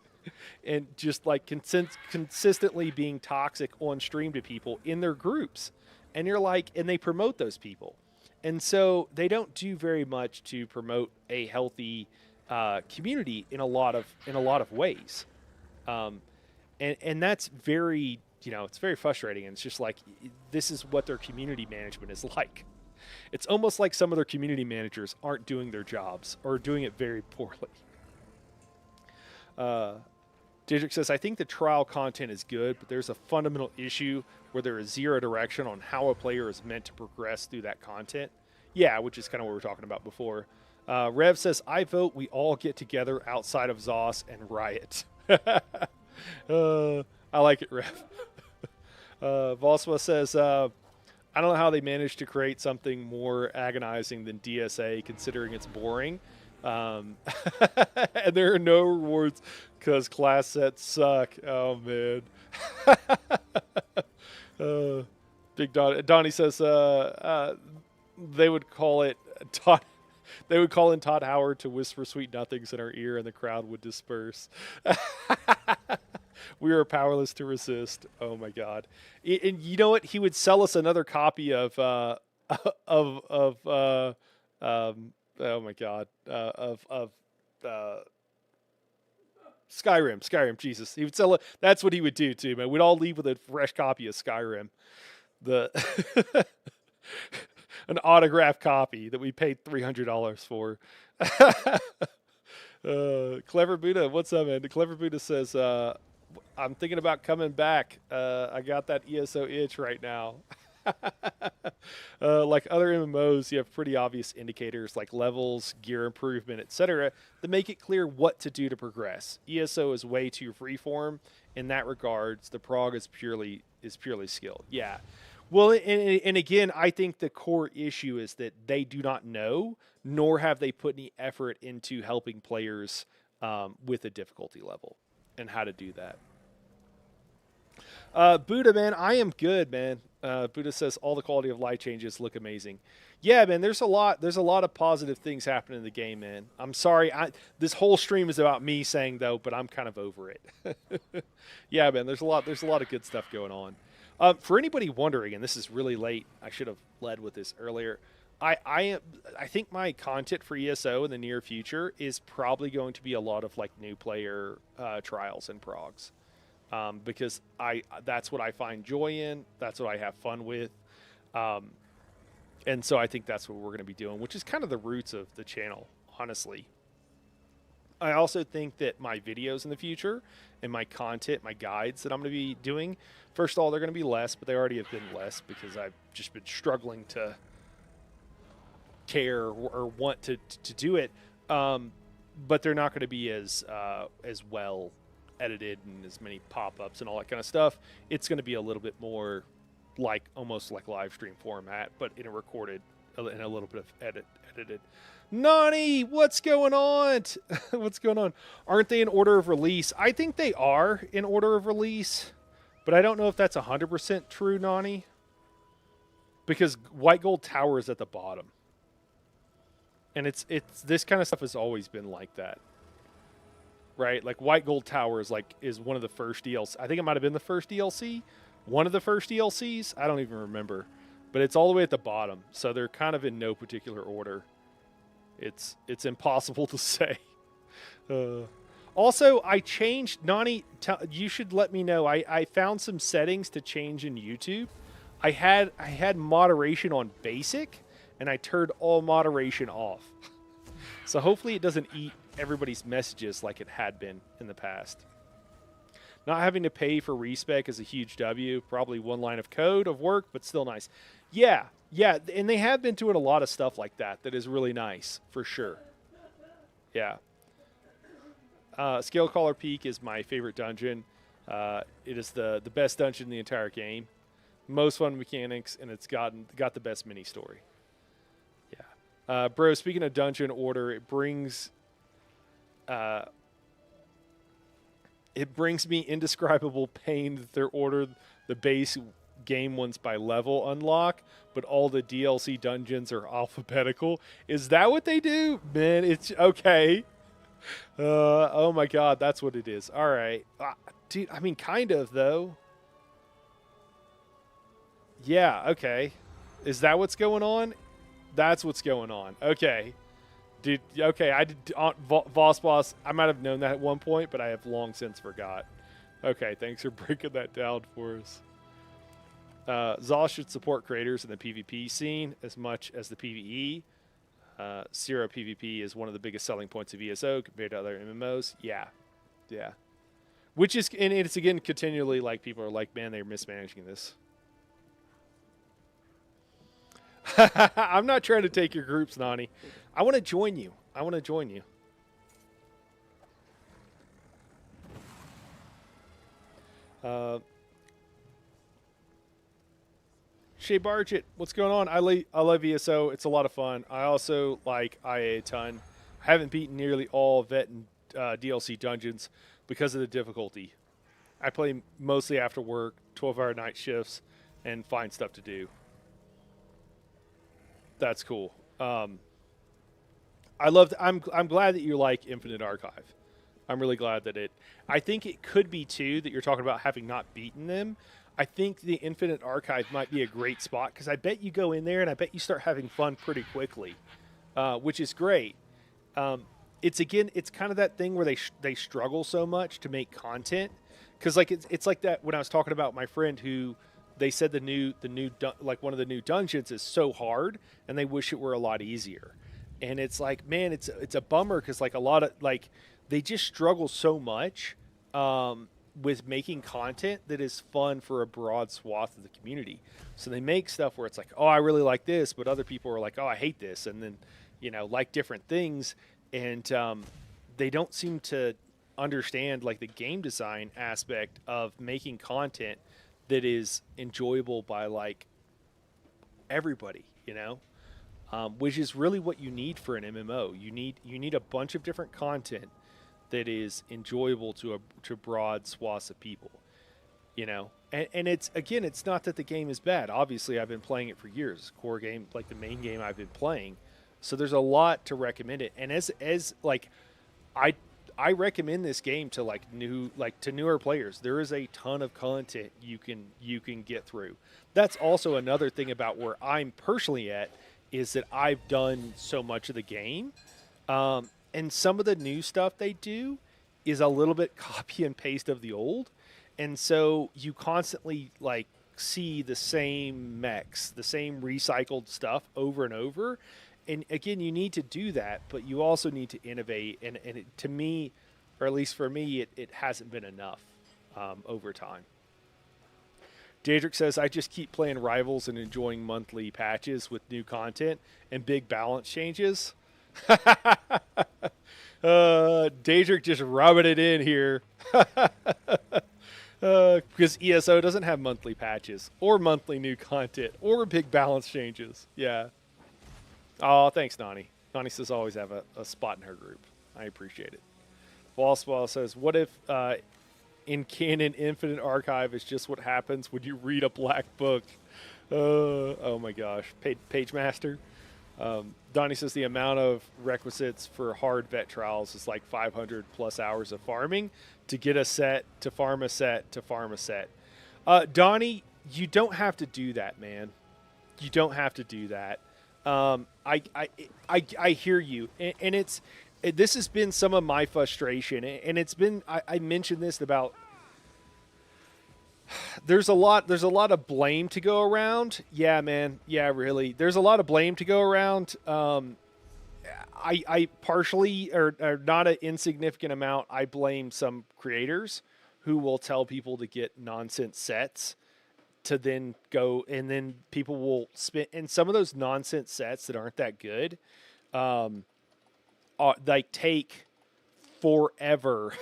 S1: and just like consistently being toxic on stream to people in their groups. And you're like, and they promote those people. And so they don't do very much to promote a healthy community in a lot of ways. And that's very, it's very frustrating. And it's just like, this is what their community management is like. It's almost like some of their community managers aren't doing their jobs or doing it very poorly. Didrik says, I think the trial content is good, but there's a fundamental issue where there is zero direction on how a player is meant to progress through that content. Yeah, which is kind of what we were talking about before. Rev says, I vote we all get together outside of ZOS and riot. I like it, Rev. Volswa says, I don't know how they managed to create something more agonizing than DSA, considering it's boring. And there are no rewards because class sets suck. Oh, man. Big Donnie says they would call it Todd. They would call in Todd Howard to whisper sweet nothings in our ear, and the crowd would disperse. We were powerless to resist. Oh my God! And you know what? He would sell us another copy of oh my God, of Skyrim. Jesus, he would sell it. That's what he would do too, man. We'd all leave with a fresh copy of Skyrim, an autographed copy that we paid $300 for. Clever Buddha, what's up, man? The Clever Buddha says, I'm thinking about coming back. I got that ESO itch right now. Like other MMOs, you have pretty obvious indicators like levels, gear improvement, etc., that make it clear what to do to progress. ESO is way too freeform in that regards. The prog is purely skill. Yeah. Well, and again, I think the core issue is that they do not know, nor have they put any effort into helping players with a difficulty level and how to do that. Buddha, man, I am good, man. Buddha says all the quality of life changes look amazing. Yeah, man, there's a lot of positive things happening in the game, man. I'm sorry, this whole stream is about me saying though, but I'm kind of over it. Yeah, man, there's a lot of good stuff going on. For anybody wondering, and this is really late, I should have led with this earlier. I think my content for ESO in the near future is probably going to be a lot of like new player trials and progs, because that's what I find joy in. That's what I have fun with, and so I think that's what we're going to be doing, which is kind of the roots of the channel, honestly. I also think that my videos in the future and my content, my guides that I'm going to be doing, first of all, they're going to be less, but they already have been less because I've just been struggling to care or want to do it. But they're not going to be as well edited and as many pop-ups and all that kind of stuff. It's going to be a little bit more like almost like live stream format, but in a recorded and a little bit of edited. Nani, what's going on? What's going on? Aren't they in order of release? I think they are in order of release, but I don't know if that's 100% true, Nani, because White Gold Tower is at the bottom. And it's this kind of stuff has always been like that. Right? Like White Gold Tower is one of the first DLC. I think it might have been the first DLC, one of the first DLCs. I don't even remember. But it's all the way at the bottom. So they're kind of in no particular order. It's impossible to say. Also, I changed, Nani, you should let me know. I found some settings to change in YouTube. I had moderation on basic, and I turned all moderation off. So hopefully it doesn't eat everybody's messages like it had been in the past. Not having to pay for respec is a huge W. Probably one line of code of work, but still nice. Yeah, and they have been doing a lot of stuff like that is really nice, for sure. Yeah. Scale Caller Peak is my favorite dungeon. It is the best dungeon in the entire game. Most fun mechanics, and it's got the best mini story. Yeah. Bro, speaking of dungeon order, it brings me indescribable pain that they're ordered the base game ones by level unlock, but all the DLC dungeons are alphabetical. Is that what they do? Man, it's okay. Oh my god, that's what it is. All right. Dude, I mean, kind of, though. Yeah, okay. Is that what's going on? That's what's going on. Okay. Dude, okay, I did Voss Boss. I might have known that at one point, but I have long since forgot. Okay, thanks for breaking that down for us. Zoss should support creators in the PvP scene as much as the PvE. Zero PvP is one of the biggest selling points of ESO compared to other MMOs. Yeah. Which is, and it's again continually like people are like, man, they're mismanaging this. I'm not trying to take your groups, Nani. I want to join you. Shay Bargett, what's going on? I love ESO. It's a lot of fun. I also like IA a ton. I haven't beaten nearly all vet and DLC dungeons because of the difficulty. I play mostly after work, 12-hour night shifts, and find stuff to do. That's cool. I'm glad that you like Infinite Archive. I'm really glad that I think it could be too that you're talking about having not beaten them. I think the Infinite Archive might be a great spot because I bet you go in there and I bet you start having fun pretty quickly, which is great. It's kind of that thing where they struggle so much to make content because like it's like that when I was talking about my friend who. They said like one of the new dungeons is so hard, and they wish it were a lot easier. And it's like, man, it's a bummer because like a lot of like they just struggle so much with making content that is fun for a broad swath of the community. So they make stuff where it's like, oh, I really like this, but other people are like, oh, I hate this, and then like different things, and they don't seem to understand like the game design aspect of making content that is enjoyable by like everybody, which is really what you need for an MMO. You need a bunch of different content that is enjoyable to broad swaths of people, And it's not that the game is bad. Obviously, I've been playing it for years. Core game, like the main game I've been playing, so there's a lot to recommend it. And as like I recommend this game to newer players. There is a ton of content you can get through. That's also another thing about where I'm personally at is that I've done so much of the game, and some of the new stuff they do is a little bit copy and paste of the old, and so you constantly like see the same mechs, the same recycled stuff over and over. And again, you need to do that, but you also need to innovate. And to me, or at least for me, it hasn't been enough over time. Daedric says, I just keep playing Rivals and enjoying monthly patches with new content and big balance changes. Daedric just rubbing it in here. Because ESO doesn't have monthly patches or monthly new content or big balance changes. Yeah. Oh, thanks, Nani. Nani says always have a spot in her group. I appreciate it. Wallswall says, what if in canon Infinite Archive is just what happens when you read a black book? Oh my gosh. Page Master. Donnie says the amount of requisites for hard vet trials is like 500 plus hours of farming to get a set, to farm a set, to farm a set. Donnie, you don't have to do that, man. You don't have to do that. I hear you, and this has been some of my frustration, and it's been I mentioned this about there's a lot of blame to go around. Yeah, man. Yeah, really. There's a lot of blame to go around. I partially or not an insignificant amount. I blame some creators who will tell people to get nonsense sets to then go, and then people will spend, and some of those nonsense sets that aren't that good, like forever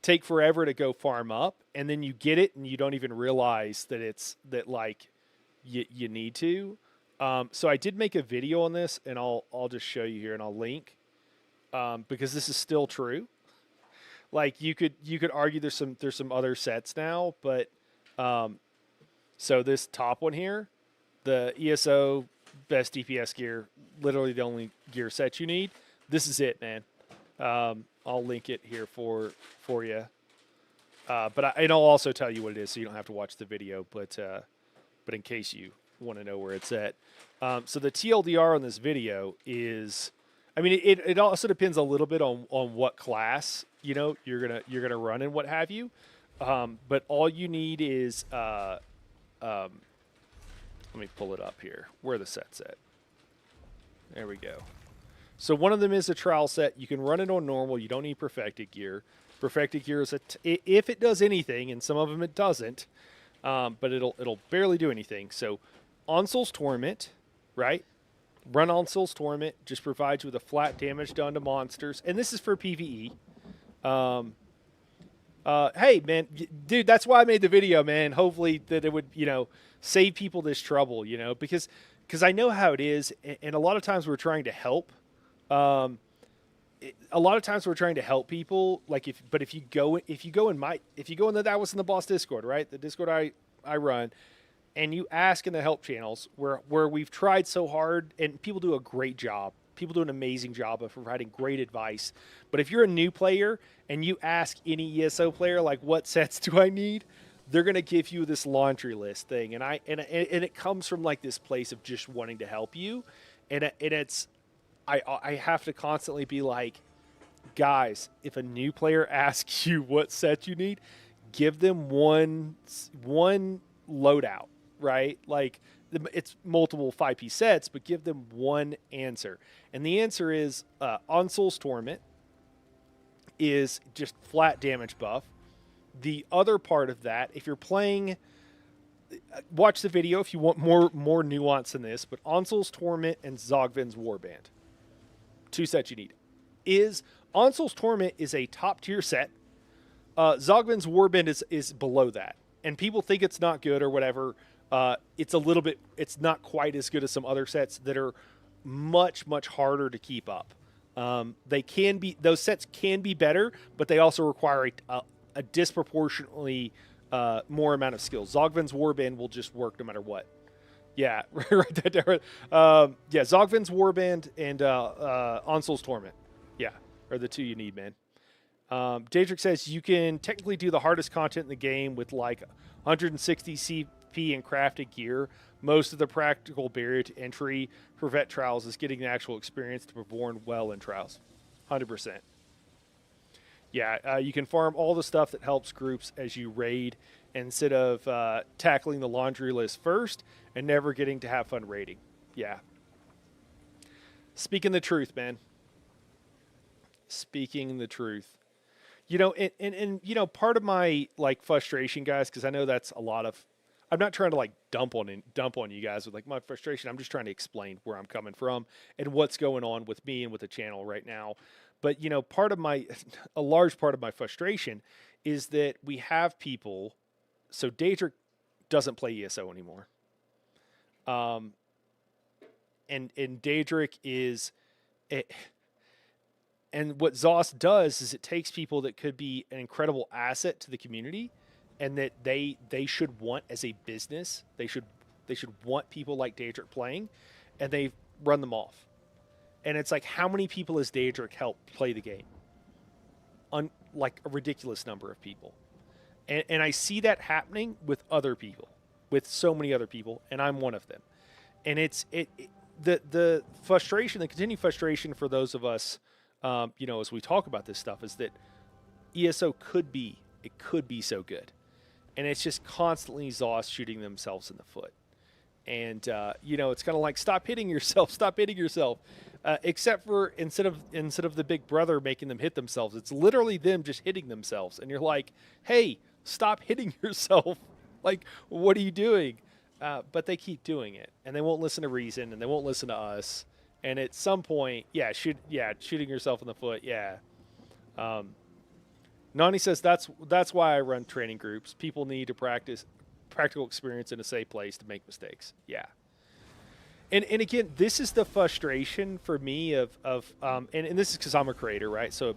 S1: take forever to go farm up, and then you get it and you don't even realize that it's that like you need to. So I did make a video on this, and I'll just show you here, and I'll link, because this is still true. Like you could argue there's some other sets now, but so this top one here, the ESO best DPS gear, literally the only gear set you need. This is it, man. I'll link it here for you. And I'll also tell you what it is, so you don't have to watch the video. But in case you want to know where it's at, so the TLDR on this video is, I mean, it also depends a little bit on what class you're gonna run and what have you. But all you need is let me pull it up here where the set's at. There we go. So one of them is a trial set. You can run it on normal. You don't need perfected gear. Perfected gear is if it does anything, and some of them it doesn't, but it'll barely do anything. So Onsl's Torment, right? Run Onsl's Torment just provides you with a flat damage done to monsters, and this is for PvE. Hey man, dude, that's why I made the video, man. Hopefully that it would save people this trouble, because I know how it is, and a lot of times we're trying to help. A lot of times we're trying to help people, like if you go in the that was in the boss Discord, right? The Discord I run, and you ask in the help channels where we've tried so hard, and people do a great job. People do an amazing job of providing great advice. But if you're a new player and you ask any ESO player, like, what sets do I need? They're going to give you this laundry list thing. And it comes from like this place of just wanting to help you. And I have to constantly be like, guys, if a new player asks you what set you need, give them one loadout, right? Like, it's multiple 5P sets, but give them one answer. And the answer is Onsl's Torment is just flat damage buff. The other part of that, if you're playing, watch the video if you want more nuance than this, but Onsl's Torment and Zogvin's Warband, two sets you need. Onsl's Torment is a top tier set. Zogvin's Warband is below that. And people think it's not good or whatever. It's not quite as good as some other sets that are much, much harder to keep up. Those sets can be better, but they also require a disproportionately more amount of skill. Zogvin's Warband will just work no matter what. Yeah, right there. Yeah, Zogvin's Warband and Onsl's Torment. Yeah, are the two you need, man. Daedric says you can technically do the hardest content in the game with like 160 CP and crafted gear. Most of the practical barrier to entry for vet trials is getting the actual experience to perform well in trials. 100%. Yeah, you can farm all the stuff that helps groups as you raid instead of tackling the laundry list first and never getting to have fun raiding. Yeah. Speaking the truth, man. Speaking the truth. And part of my like frustration, guys, because I know that's a lot of I'm not trying to like dump on you guys with like my frustration. I'm just trying to explain where I'm coming from and what's going on with me and with the channel right now. But part of my a large part of my frustration is that we have people. So Daedric doesn't play ESO anymore. Um, and Daedric is it, and what ZOS does is it takes people that could be an incredible asset to the community and that they should want as a business. They should want people like Daedric playing, and they run them off. And it's like, how many people has Daedric helped play the game? Like a ridiculous number of people. And I see that happening with other people, with so many other people, and I'm one of them. And the frustration, the continued frustration for those of us, as we talk about this stuff, is that ESO could be so good, and it's just constantly ZOS shooting themselves in the foot. And it's kind of like, stop hitting yourself, except for instead of the big brother making them hit themselves, it's literally them just hitting themselves, and you're like, hey, stop hitting yourself. Like, what are you doing? But they keep doing it, and they won't listen to reason, and they won't listen to us. And at some point, shooting yourself in the foot, yeah. Nani says that's why I run training groups. People need to practice practical experience in a safe place to make mistakes. Yeah. And again, this is the frustration for me of and this is because I'm a creator, right? So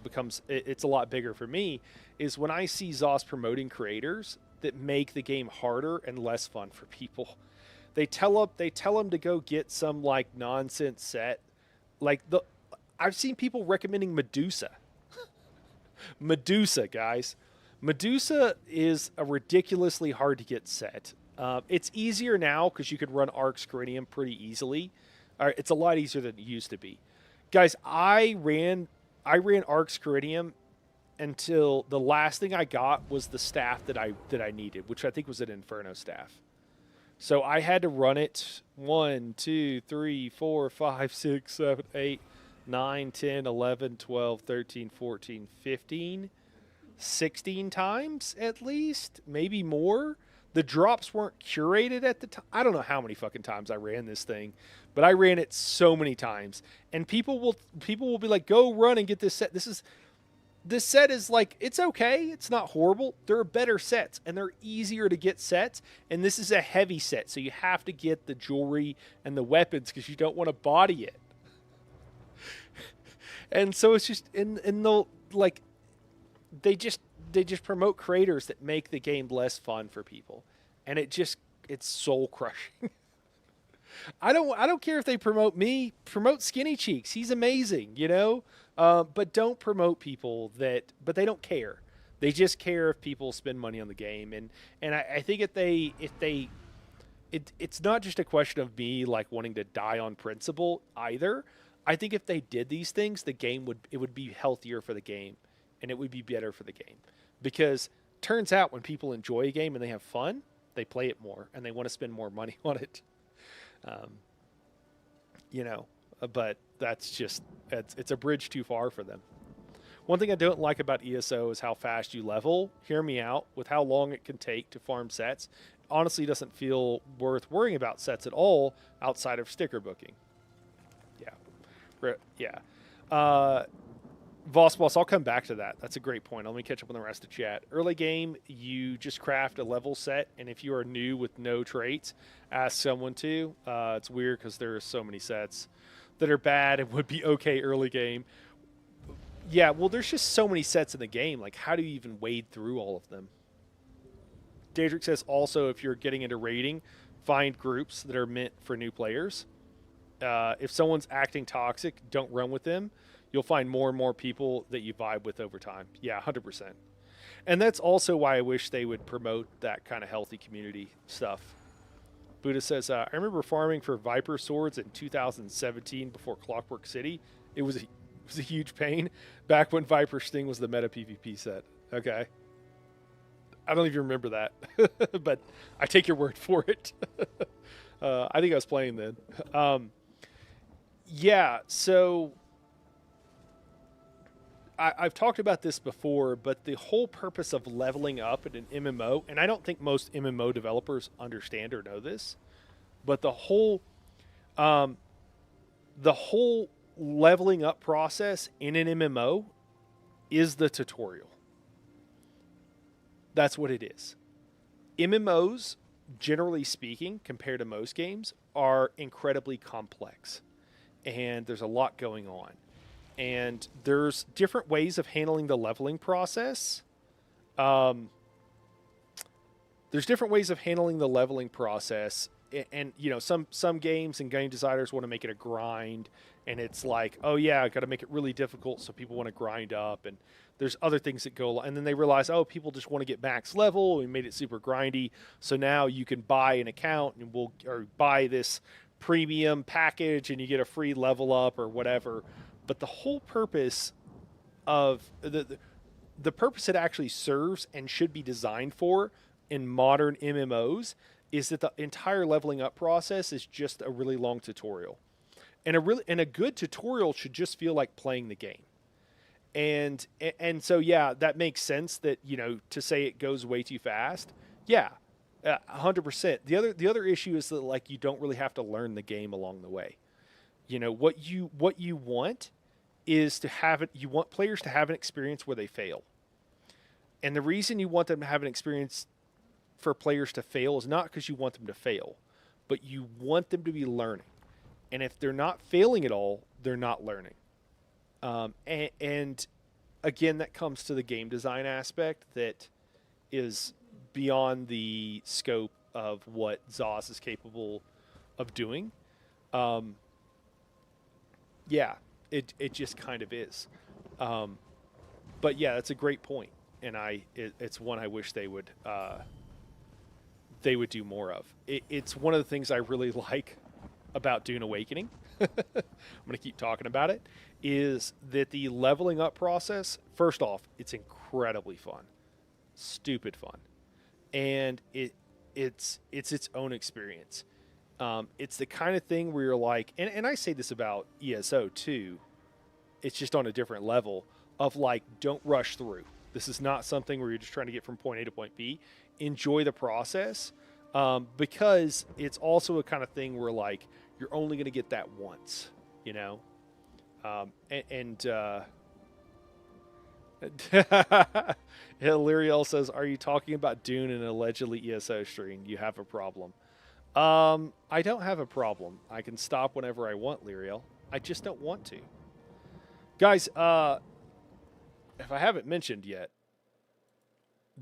S1: it's a lot bigger for me, is when I see ZOS promoting creators that make the game harder and less fun for people. They tell them to go get some like nonsense set. I've seen people recommending Medusa. Medusa, guys. Medusa is a ridiculously hard to get set. It's easier now because you can run Arx Corinium pretty easily. It's a lot easier than it used to be. Guys, I ran Arx Corinium until the last thing I got was the staff that I needed, which I think was an Inferno staff. So I had to run it 1, 2, 3, 4, 5, 6, 7, 8, 9, 10, 11, 12, 13, 14, 15, 16 times at least, maybe more. The drops weren't curated at the time. I don't know how many fucking times I ran this thing, but I ran it so many times. And people will be like, go run and get this set. This set is like, it's okay. It's not horrible. There are better sets, and they're easier to get sets. And this is a heavy set, so you have to get the jewelry and the weapons because you don't want to body it. And so it's just, and they'll like, they just promote creators that make the game less fun for people, and it's soul crushing. I don't care if they promote me. Promote Skinny Cheeks. He's amazing, but don't promote people but they don't care. They just care if people spend money on the game, and I think it's not just a question of me like wanting to die on principle either. I think if they did these things, it would be healthier for the game, and it would be better for the game. Because turns out when people enjoy a game and they have fun, they play it more and they want to spend more money on it. But that's just, it's a bridge too far for them. One thing I don't like about ESO is how fast you level. Hear me out. With how long it can take to farm sets, it honestly doesn't feel worth worrying about sets at all outside of sticker booking. Yeah. Voss Boss, I'll come back to that. That's a great point. Let me catch up on the rest of chat. Early game, you just craft a level set, and if you are new with no traits, ask someone to. It's weird because there are so many sets that are bad and would be okay early game. Yeah, well, there's just so many sets in the game. Like, how do you even wade through all of them? Daedric says also, if you're getting into raiding, find groups that are meant for new players. If someone's acting toxic, don't run with them. You'll find more and more people that you vibe with over time. Yeah, 100%. And that's also why I wish they would promote that kind of healthy community stuff. Buddha says, I remember farming for Viper swords in 2017 before Clockwork City. It was a huge pain back when Viper Sting was the meta PvP set. Okay. I don't even remember that, but I take your word for it. I think I was playing then. Yeah, so I've talked about this before, but the whole purpose of leveling up in an MMO, and I don't think most MMO developers understand or know this, but um, the whole leveling up process in an MMO is the tutorial. That's what it is. MMOs, generally speaking, compared to most games, are incredibly complex, and there's a lot going on. And there's different ways of handling the leveling process. Um, there's different ways of handling the leveling process, and you know, some games and game designers want to make it a grind, and it's like, oh yeah, I got to make it really difficult so people want to grind up, and there's other things that go, and then they realize, oh, people just want to get max level. We made it super grindy, so now you can buy an account and or buy this premium package and you get a free level up or whatever. But the whole purpose of the purpose it actually serves and should be designed for in modern MMOs is that the entire leveling up process is just a really long tutorial. And a good tutorial should just feel like playing the game. And so yeah, that makes sense that, you know, to say it goes way too fast. Yeah. 100%. The other issue is that, like, you don't really have to learn the game along the way. You know, what you want is to have it. You want players to have an experience where they fail. And the reason you want them to have an experience for players to fail is not because you want them to fail, but you want them to be learning. And if they're not failing at all, they're not learning. And again, that comes to the game design aspect that is beyond the scope of what ZOS is capable of doing. Yeah, it just kind of is. But yeah, that's a great point, and it's one I wish they would do more of. It's one of the things I really like about Dune Awakening. I'm going to keep talking about it. Is that the leveling up process? First off, it's incredibly fun, stupid fun, and it's its own experience. It's the kind of thing where you're like, and I say this about ESO too. It's just on a different level of, like, don't rush through. This is not something where you're just trying to get from point A to point B. Enjoy the process, because it's also a kind of thing where, like, you're only going to get that once, you know. Liriel says, "Are you talking about Dune in an allegedly ESO stream? You have a problem." I don't have a problem. I can stop whenever I want, Liriel. I just don't want to. Guys, if I haven't mentioned yet,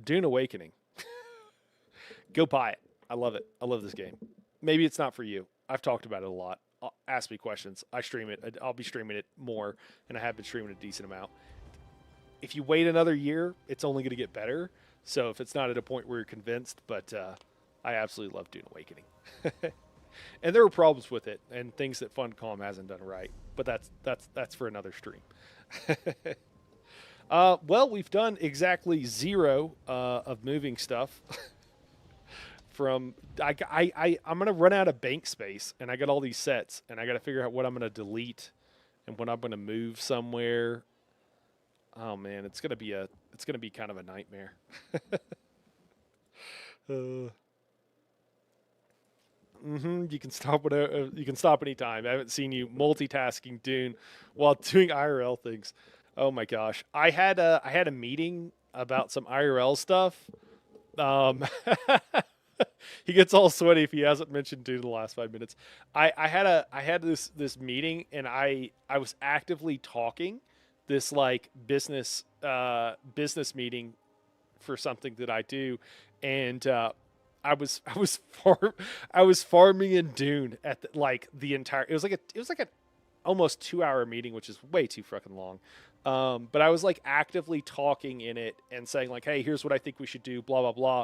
S1: Dune Awakening. Go buy it. I love it. I love this game. Maybe it's not for you. I've talked about it a lot. Ask me questions. I stream it. I'll be streaming it more, and I have been streaming a decent amount. If you wait another year, it's only going to get better. So if it's not at a point where you're convinced, but I absolutely love Dune Awakening. And there were problems with it and things that Funcom hasn't done right, but that's for another stream. Well, we've done exactly 0 of moving stuff. I'm gonna run out of bank space, and I got all these sets, and I got to figure out what I'm gonna delete and what I'm gonna move somewhere. Oh man, it's gonna be kind of a nightmare. You can stop whatever. You can stop anytime. I haven't seen you multitasking Dune while doing IRL things. Oh my gosh, I had a meeting about some IRL stuff. He gets all sweaty if he hasn't mentioned Dune in the last 5 minutes. I had this meeting, and I was actively talking this, like, business meeting for something that I do, and I was farming in Dune at the entire. It was like a almost 2-hour meeting, which is way too fucking long. But I was, like, actively talking in it and saying, like, hey, here's what I think we should do, blah, blah, blah.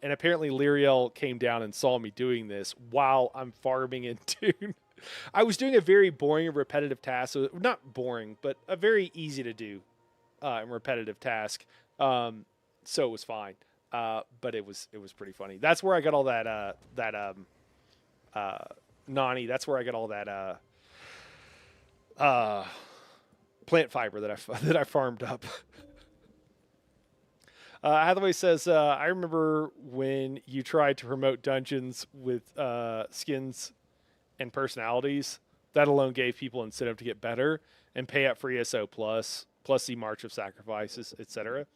S1: And apparently Liriel came down and saw me doing this while I'm farming in Dune. I was doing a very boring and repetitive task. So not boring, but a very easy to do and repetitive task. So it was fine. But it was pretty funny. That's where I got all that Nani. That's where I got all that plant fiber that that I farmed up. Hathaway says, I remember when you tried to promote dungeons with skins and personalities. That alone gave people incentive to get better and pay up for ESO plus the March of Sacrifices, etc.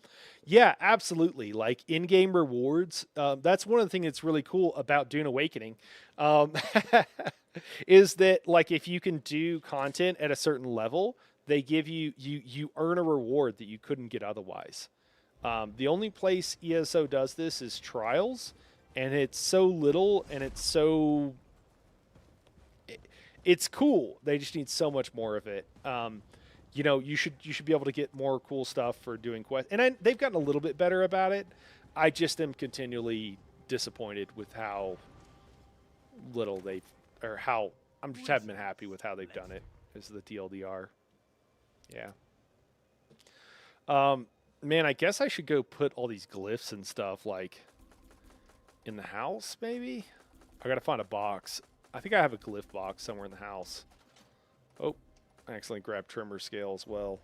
S1: Yeah, absolutely. Like in-game rewards. That's one of the things that's really cool about Dune Awakening, um, is that like if you can do content at a certain level, they give you earn a reward that you couldn't get otherwise. The only place ESO does this is trials, and it's so little and it's cool. They just need so much more of it. You should be able to get more cool stuff for doing quests, and they've gotten a little bit better about it. I just am continually disappointed with how little they've, or how I'm just haven't been happy with how they've done it. Is the TLDR? Yeah. Man, I guess I should go put all these glyphs and stuff like in the house. Maybe I gotta find a box. I think I have a glyph box somewhere in the house. Oh, I accidentally grabbed trimmer scale as well.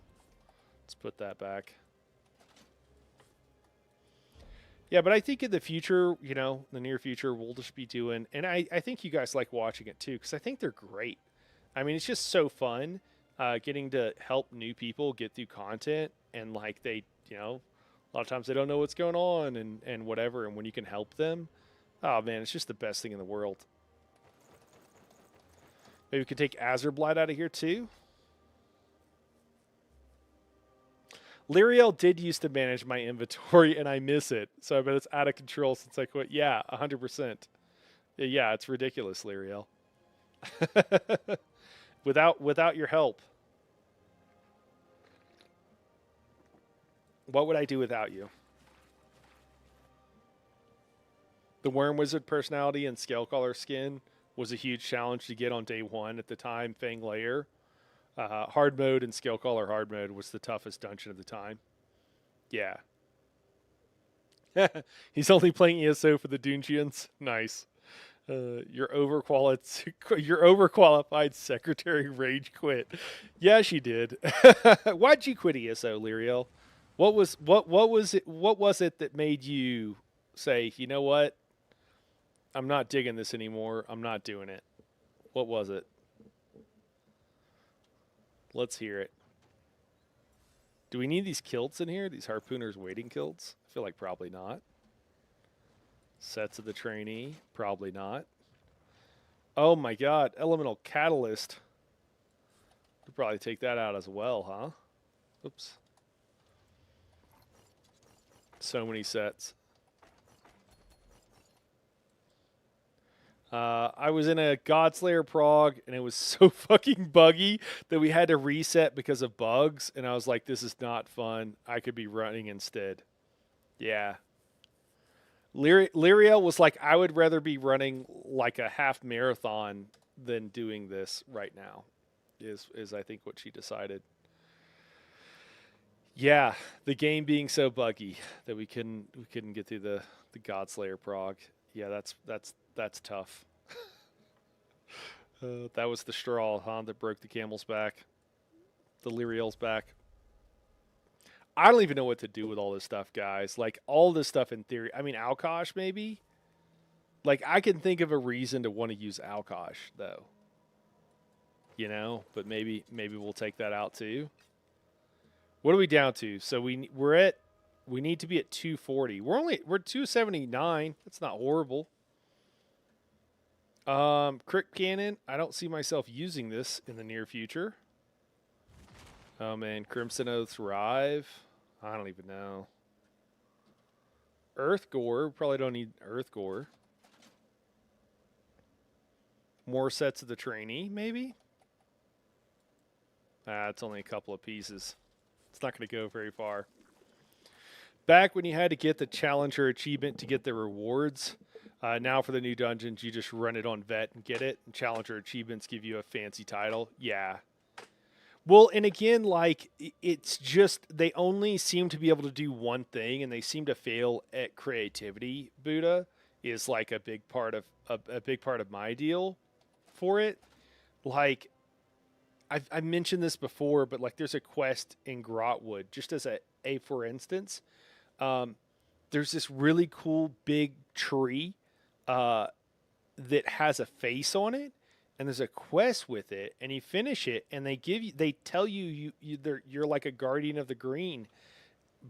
S1: Let's put that back. Yeah, but I think in the future, the near future, we'll just be doing, and I think you guys like watching it too, because I think they're great. I mean, it's just so fun getting to help new people get through content, and like a lot of times they don't know what's going on and whatever, and when you can help them, oh man, it's just the best thing in the world. Maybe we could take Azurblight out of here too. Lyriel did used to manage my inventory, and I miss it. So I bet it's out of control since I quit. Yeah, 100%. Yeah, it's ridiculous, Lyriel. without your help, what would I do without you? The Worm Wizard personality and Scalecaller skin was a huge challenge to get on day one at the time. Fang Layer. Hard mode and Scalecaller hard mode was the toughest dungeon of the time. Yeah. He's only playing ESO for the Dungeons. Nice. Your overqualified secretary rage quit. Yeah, she did. Why'd you quit ESO, Lyriel? What was it that made you say, you know what? I'm not digging this anymore. I'm not doing it. What was it? Let's hear it. Do we need these kilts in here? These harpooners waiting kilts? I feel like probably not. Sets of the trainee? Probably not. Oh my god, elemental catalyst. Could probably take that out as well, huh? Oops. So many sets. I was in a Godslayer prog, and it was so fucking buggy that we had to reset because of bugs, and I was like, this is not fun. I could be running instead. Yeah. Lyriel was like, I would rather be running like a half marathon than doing this right now, is I think what she decided. Yeah, the game being so buggy that we couldn't get through the Godslayer prog. Yeah, that's tough. That was the straw, huh, that broke the camel's back. The Lyriel's back. I don't even know what to do with all this stuff, guys. Like, all this stuff in theory. I mean, Alkosh, maybe? Like, I can think of a reason to want to use Alkosh, though. But maybe we'll take that out, too. What are we down to? So we need to be at 240. We're 279. That's not horrible. Crit Cannon. I don't see myself using this in the near future. Oh man, Crimson Oath Rive. I don't even know. Earth Gore. Probably don't need Earth Gore. More sets of the trainee, maybe? It's only a couple of pieces. It's not going to go very far. Back when you had to get the Challenger achievement to get the rewards, now for the new dungeons, you just run it on Vet and get it. And Challenger achievements give you a fancy title. Yeah. Well, and again, like, it's just, they only seem to be able to do one thing, and they seem to fail at creativity. Buddha is like a big part of my deal for it. Like, I've mentioned this before, but like there's a quest in Grotwood, just as a for instance. Um, there's this really cool big tree uh, that has a face on it, and there's a quest with it, and you finish it, and they tell you're like a guardian of the green,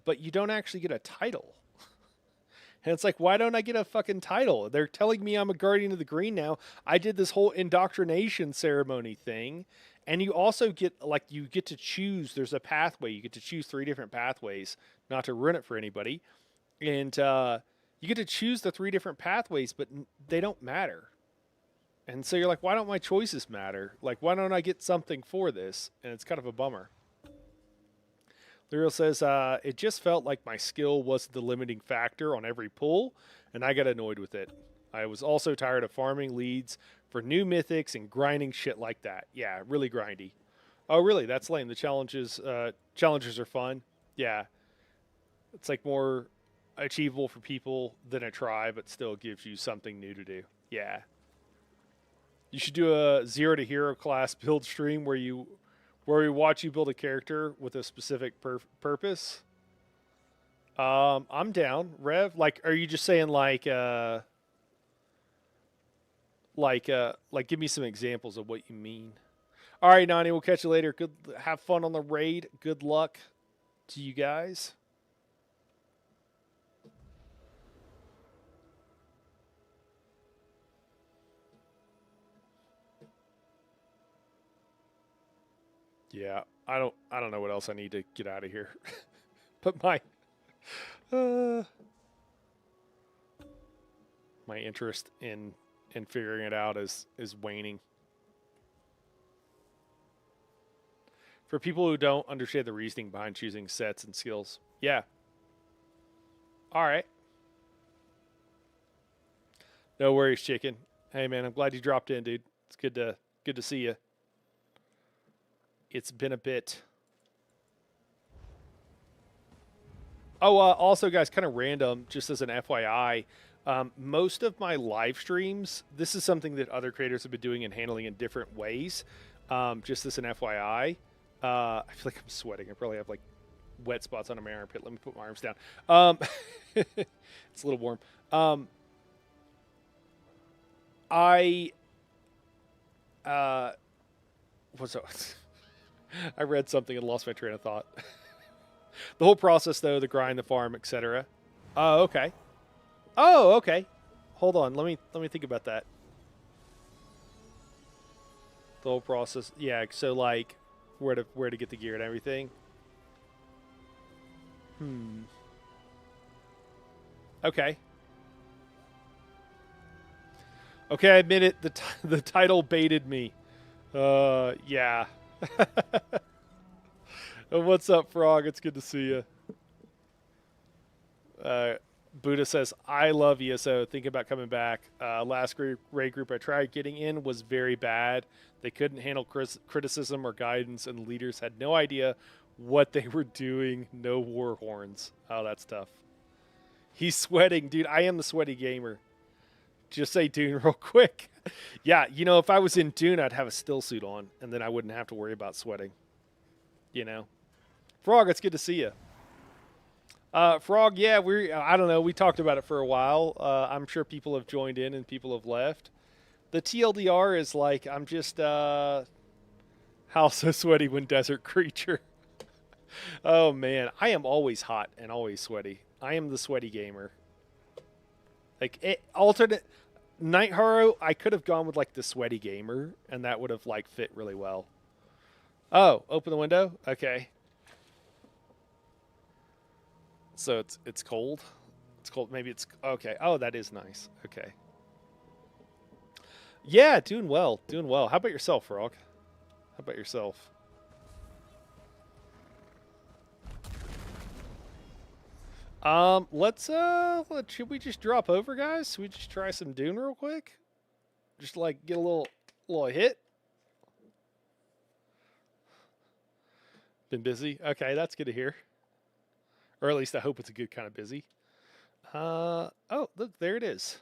S1: but you don't actually get a title. And it's like, why don't I get a fucking title? They're telling me I'm a guardian of the green now. I did this whole indoctrination ceremony thing. And you also get, like, you get to choose. There's a pathway. You get to choose 3 different pathways, not to ruin it for anybody. And you get to choose the 3 different pathways, but they don't matter. And so you're like, why don't my choices matter? Like, why don't I get something for this? And it's kind of a bummer. Lyriel says, it just felt like my skill was the limiting factor on every pull, and I got annoyed with it. I was also tired of farming leads for new mythics and grinding shit like that. Yeah, really grindy. Oh, really? That's lame. The challenges are fun. Yeah, it's like more achievable for people than a try, but still gives you something new to do. Yeah. You should do a 0 to hero class build stream where we watch you build a character with a specific purpose. I'm down. Rev, like, are you just saying like give me some examples of what you mean? All right, Nani, we'll catch you later. Good, have fun on the raid. Good luck to you guys. Yeah, I don't know what else I need to get out of here. But uh, my interest in figuring it out is waning. For people who don't understand the reasoning behind choosing sets and skills. Yeah. All right. No worries, chicken. Hey man, I'm glad you dropped in, dude. It's good to see you. It's been a bit. Oh, also, guys, kind of random, just as an FYI, most of my live streams, this is something that other creators have been doing and handling in different ways. Just as an FYI, I feel like I'm sweating. I probably have like wet spots on my armpit. Let me put my arms down. It's a little warm. I what's up? I read something and lost my train of thought. The whole process, though, the grind, the farm, etc. Oh, okay. Oh, okay. Hold on. Let me think about that. The whole process. Yeah. So like, where to get the gear and everything. Okay. Okay, I admit it. The title baited me. Yeah. What's up, Frog? It's good to see you. Buddha says, I love ESO. Think about coming back. Last raid group I tried getting in was very bad. They couldn't handle criticism or guidance, and the leaders had no idea what they were doing. No war horns. Oh, that's tough. He's sweating. Dude, I am the sweaty gamer. Just say Dune real quick. Yeah, you know, if I was in Dune, I'd have a still suit on, and then I wouldn't have to worry about sweating. You know? Frog, it's good to see you. Frog, yeah, I don't know, we talked about it for a while. I'm sure people have joined in and people have left. The TLDR is like, I'm just, how so sweaty when desert creature. Oh, man, I am always hot and always sweaty. I am the sweaty gamer. Like, alternate Night Haro, I could have gone with, like, the sweaty gamer, and that would have, like, fit really well. Oh, open the window? Okay. So it's cold. It's cold. Maybe it's okay. Oh, that is nice. Okay. Yeah, doing well. Doing well. How about yourself, Frog? How about yourself? Should we just drop over, guys? Should we just try some Dune real quick? Just like get a little hit. Been busy. Okay, that's good to hear. Or at least I hope it's a good kind of busy. Oh, look, there it is.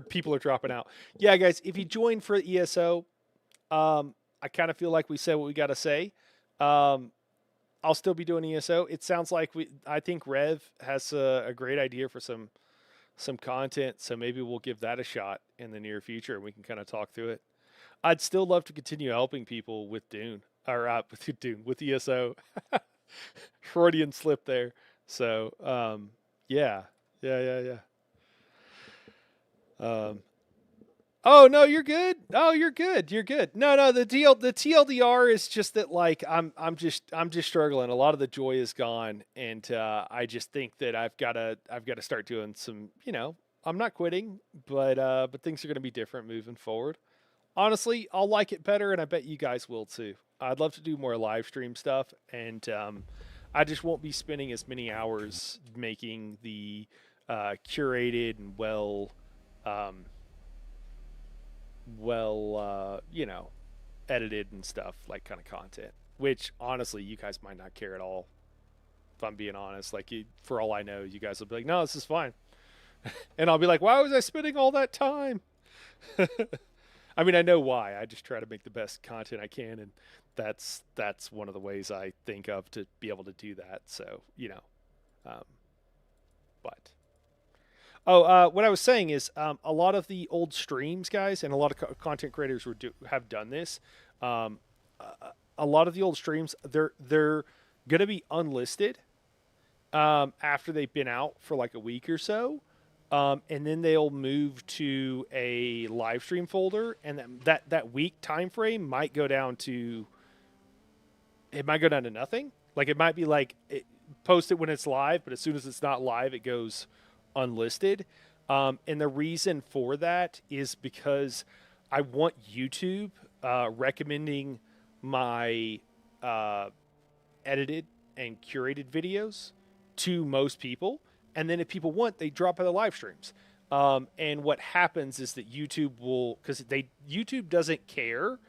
S1: People are dropping out. Yeah, guys, if you join for ESO, I kind of feel like we said what we got to say. Um, I'll still be doing ESO. It sounds like I think Rev has a great idea for some content, so maybe we'll give that a shot in the near future, and we can kind of talk through it. I'd still love to continue helping people with Dune, or with Dune, with ESO. Freudian slip there. So, yeah, yeah. Um, oh no, you're good. Oh, you're good. You're good. No. The TLDR is just that like I'm just struggling. A lot of the joy is gone, and I just think that I've got to start doing some. I'm not quitting, but things are going to be different moving forward. Honestly, I'll like it better, and I bet you guys will too. I'd love to do more live stream stuff, and I just won't be spending as many hours making the curated and um, edited and stuff like kind of content. Which honestly, you guys might not care at all. If I'm being honest, like for all I know, you guys will be like, "No, this is fine," and I'll be like, "Why was I spending all that time?" I mean, I know why. I just try to make the best content I can, and that's one of the ways I think of to be able to do that. So um, but what I was saying is a lot of the old streams, guys, and a lot of content creators have done this. Um, a lot of the old streams, they're gonna be unlisted after they've been out for like a week or so. And then they'll move to a live stream folder, and that week time frame might go down to nothing. Like it might be like post it when it's live, but as soon as it's not live, it goes unlisted. And the reason for that is because I want YouTube recommending my uh, edited and curated videos to most people. And then if people want, they drop other live streams. And what happens is that YouTube will, because YouTube doesn't care.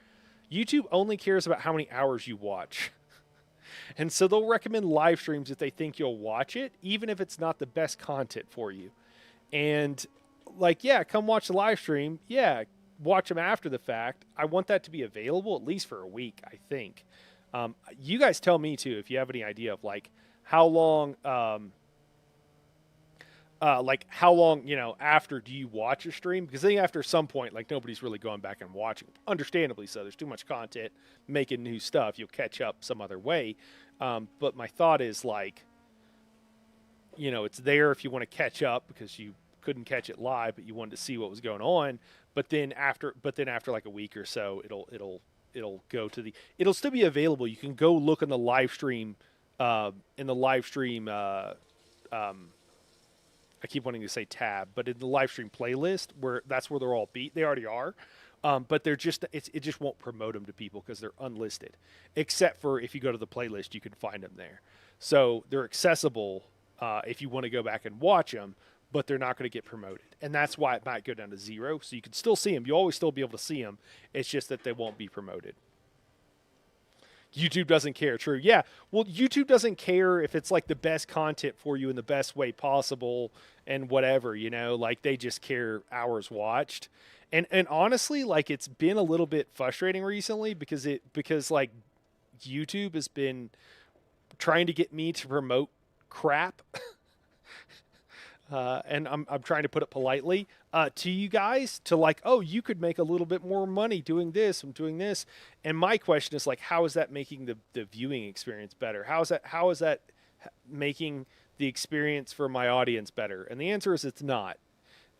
S1: YouTube only cares about how many hours you watch. And so they'll recommend live streams if they think you'll watch it, even if it's not the best content for you. And like, yeah, come watch the live stream. Yeah, watch them after the fact. I want that to be available at least for a week, I think. You guys tell me too if you have any idea of how long how long after do you watch a stream, because then after some point nobody's really going back and watching, understandably so. There's too much content making new stuff. You'll catch up some other way. But my thought is it's there if you want to catch up because you couldn't catch it live but you wanted to see what was going on. But then after like a week or so, it'll go to it'll still be available. You can go look in the live stream I keep wanting to say tab, but in the live stream playlist, that's where they're all beat. They already are, but they're just it just won't promote them to people because they're unlisted. Except for if you go to the playlist, you can find them there. So they're accessible if you want to go back and watch them, but they're not going to get promoted, and that's why it might go down to 0. So you can still see them. You'll always still be able to see them. It's just that they won't be promoted. YouTube doesn't care. True. Yeah. Well, YouTube doesn't care if it's like the best content for you in the best way possible and whatever, they just care hours watched. And honestly, it's been a little bit frustrating recently because YouTube has been trying to get me to promote crap. And I'm trying to put it politely to you guys to oh, you could make a little bit more money doing this. I'm doing this. And my question is how is that making the viewing experience better? How is that making the experience for my audience better? And the answer is it's not.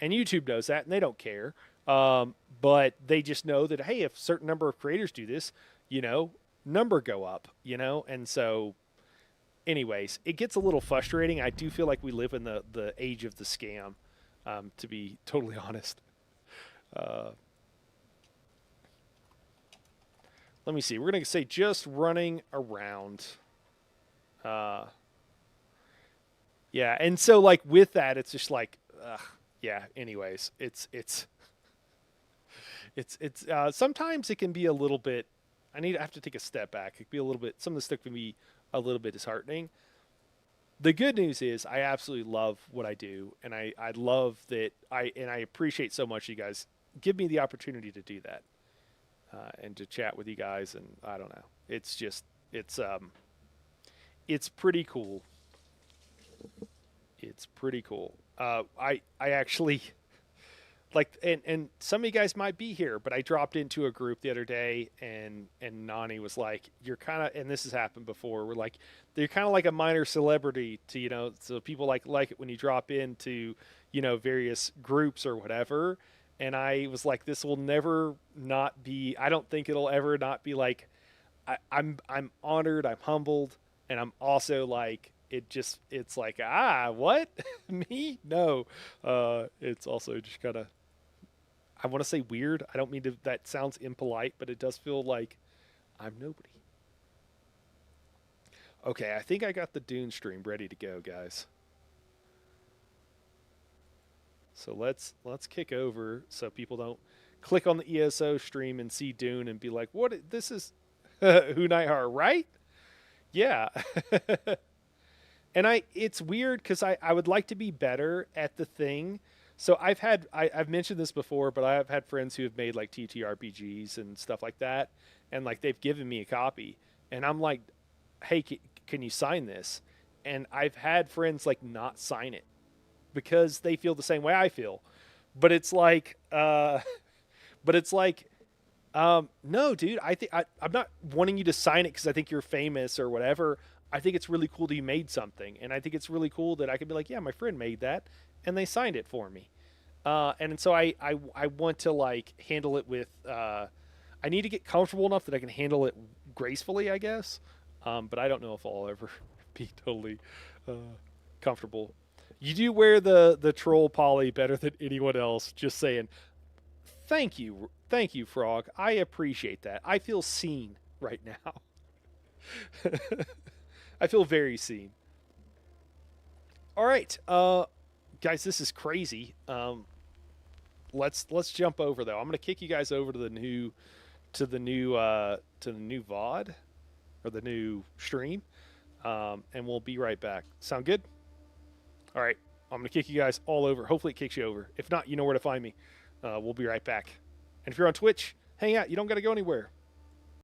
S1: And YouTube knows that, and they don't care. But they just know that, hey, if a certain number of creators do this, number go up, and so anyways, it gets a little frustrating. I do feel like we live in the age of the scam, to be totally honest. Let me see. We're going to say just running around. Yeah, and so with that, it's just yeah. Anyways, it's sometimes it can be a little bit. I have to take a step back. It can be a little bit. Some of the stuff can be a little bit disheartening. The good news is I absolutely love what I do, and I love that I appreciate so much you guys give me the opportunity to do that. and to chat with you guys. And I don't know, it's just it's pretty cool. It's pretty cool. I actually like, and some of you guys might be here, but I dropped into a group the other day, and Nani was like, "You're kind of," and this has happened before. We're like, "You're kind of like a minor celebrity to so people like it when you drop into various groups or whatever." And I was like, "This will never not be. I don't think it'll ever not be like. I'm honored. I'm humbled, and I'm also like." It's like, what? Me? No. It's also just kind of, I want to say weird. I don't mean to, that sounds impolite, but it does feel like I'm nobody. Okay, I think I got the Dune stream ready to go, guys. So let's kick over so people don't click on the ESO stream and see Dune and be like, "What? This is Who Nightheart, right?" Yeah. And it's weird because I would like to be better at the thing. So I've mentioned this before, but I've had friends who have made like TTRPGs and stuff like that, and like they've given me a copy, and I'm like, "Hey, can you sign this?" And I've had friends like not sign it because they feel the same way I feel, but it's like, but it's like, no, dude. I'm not wanting you to sign it because I think you're famous or whatever. I think it's really cool that you made something, and I think it's really cool that I could be like, yeah, my friend made that, and they signed it for me. And so I want to like handle it with. I need to get comfortable enough that I can handle it gracefully, I guess. But I don't know if I'll ever be totally uh, comfortable. You do wear the troll poly better than anyone else. Just saying. Thank you, Frog. I appreciate that. I feel seen right now. I feel very seen. All right, guys, this is crazy. Let's jump over though. I'm gonna kick you guys over to the new VOD or the new stream, and we'll be right back. Sound good? All right, I'm gonna kick you guys all over. Hopefully, it kicks you over. If not, you know where to find me. We'll be right back. And if you're on Twitch, hang out. You don't got to go anywhere.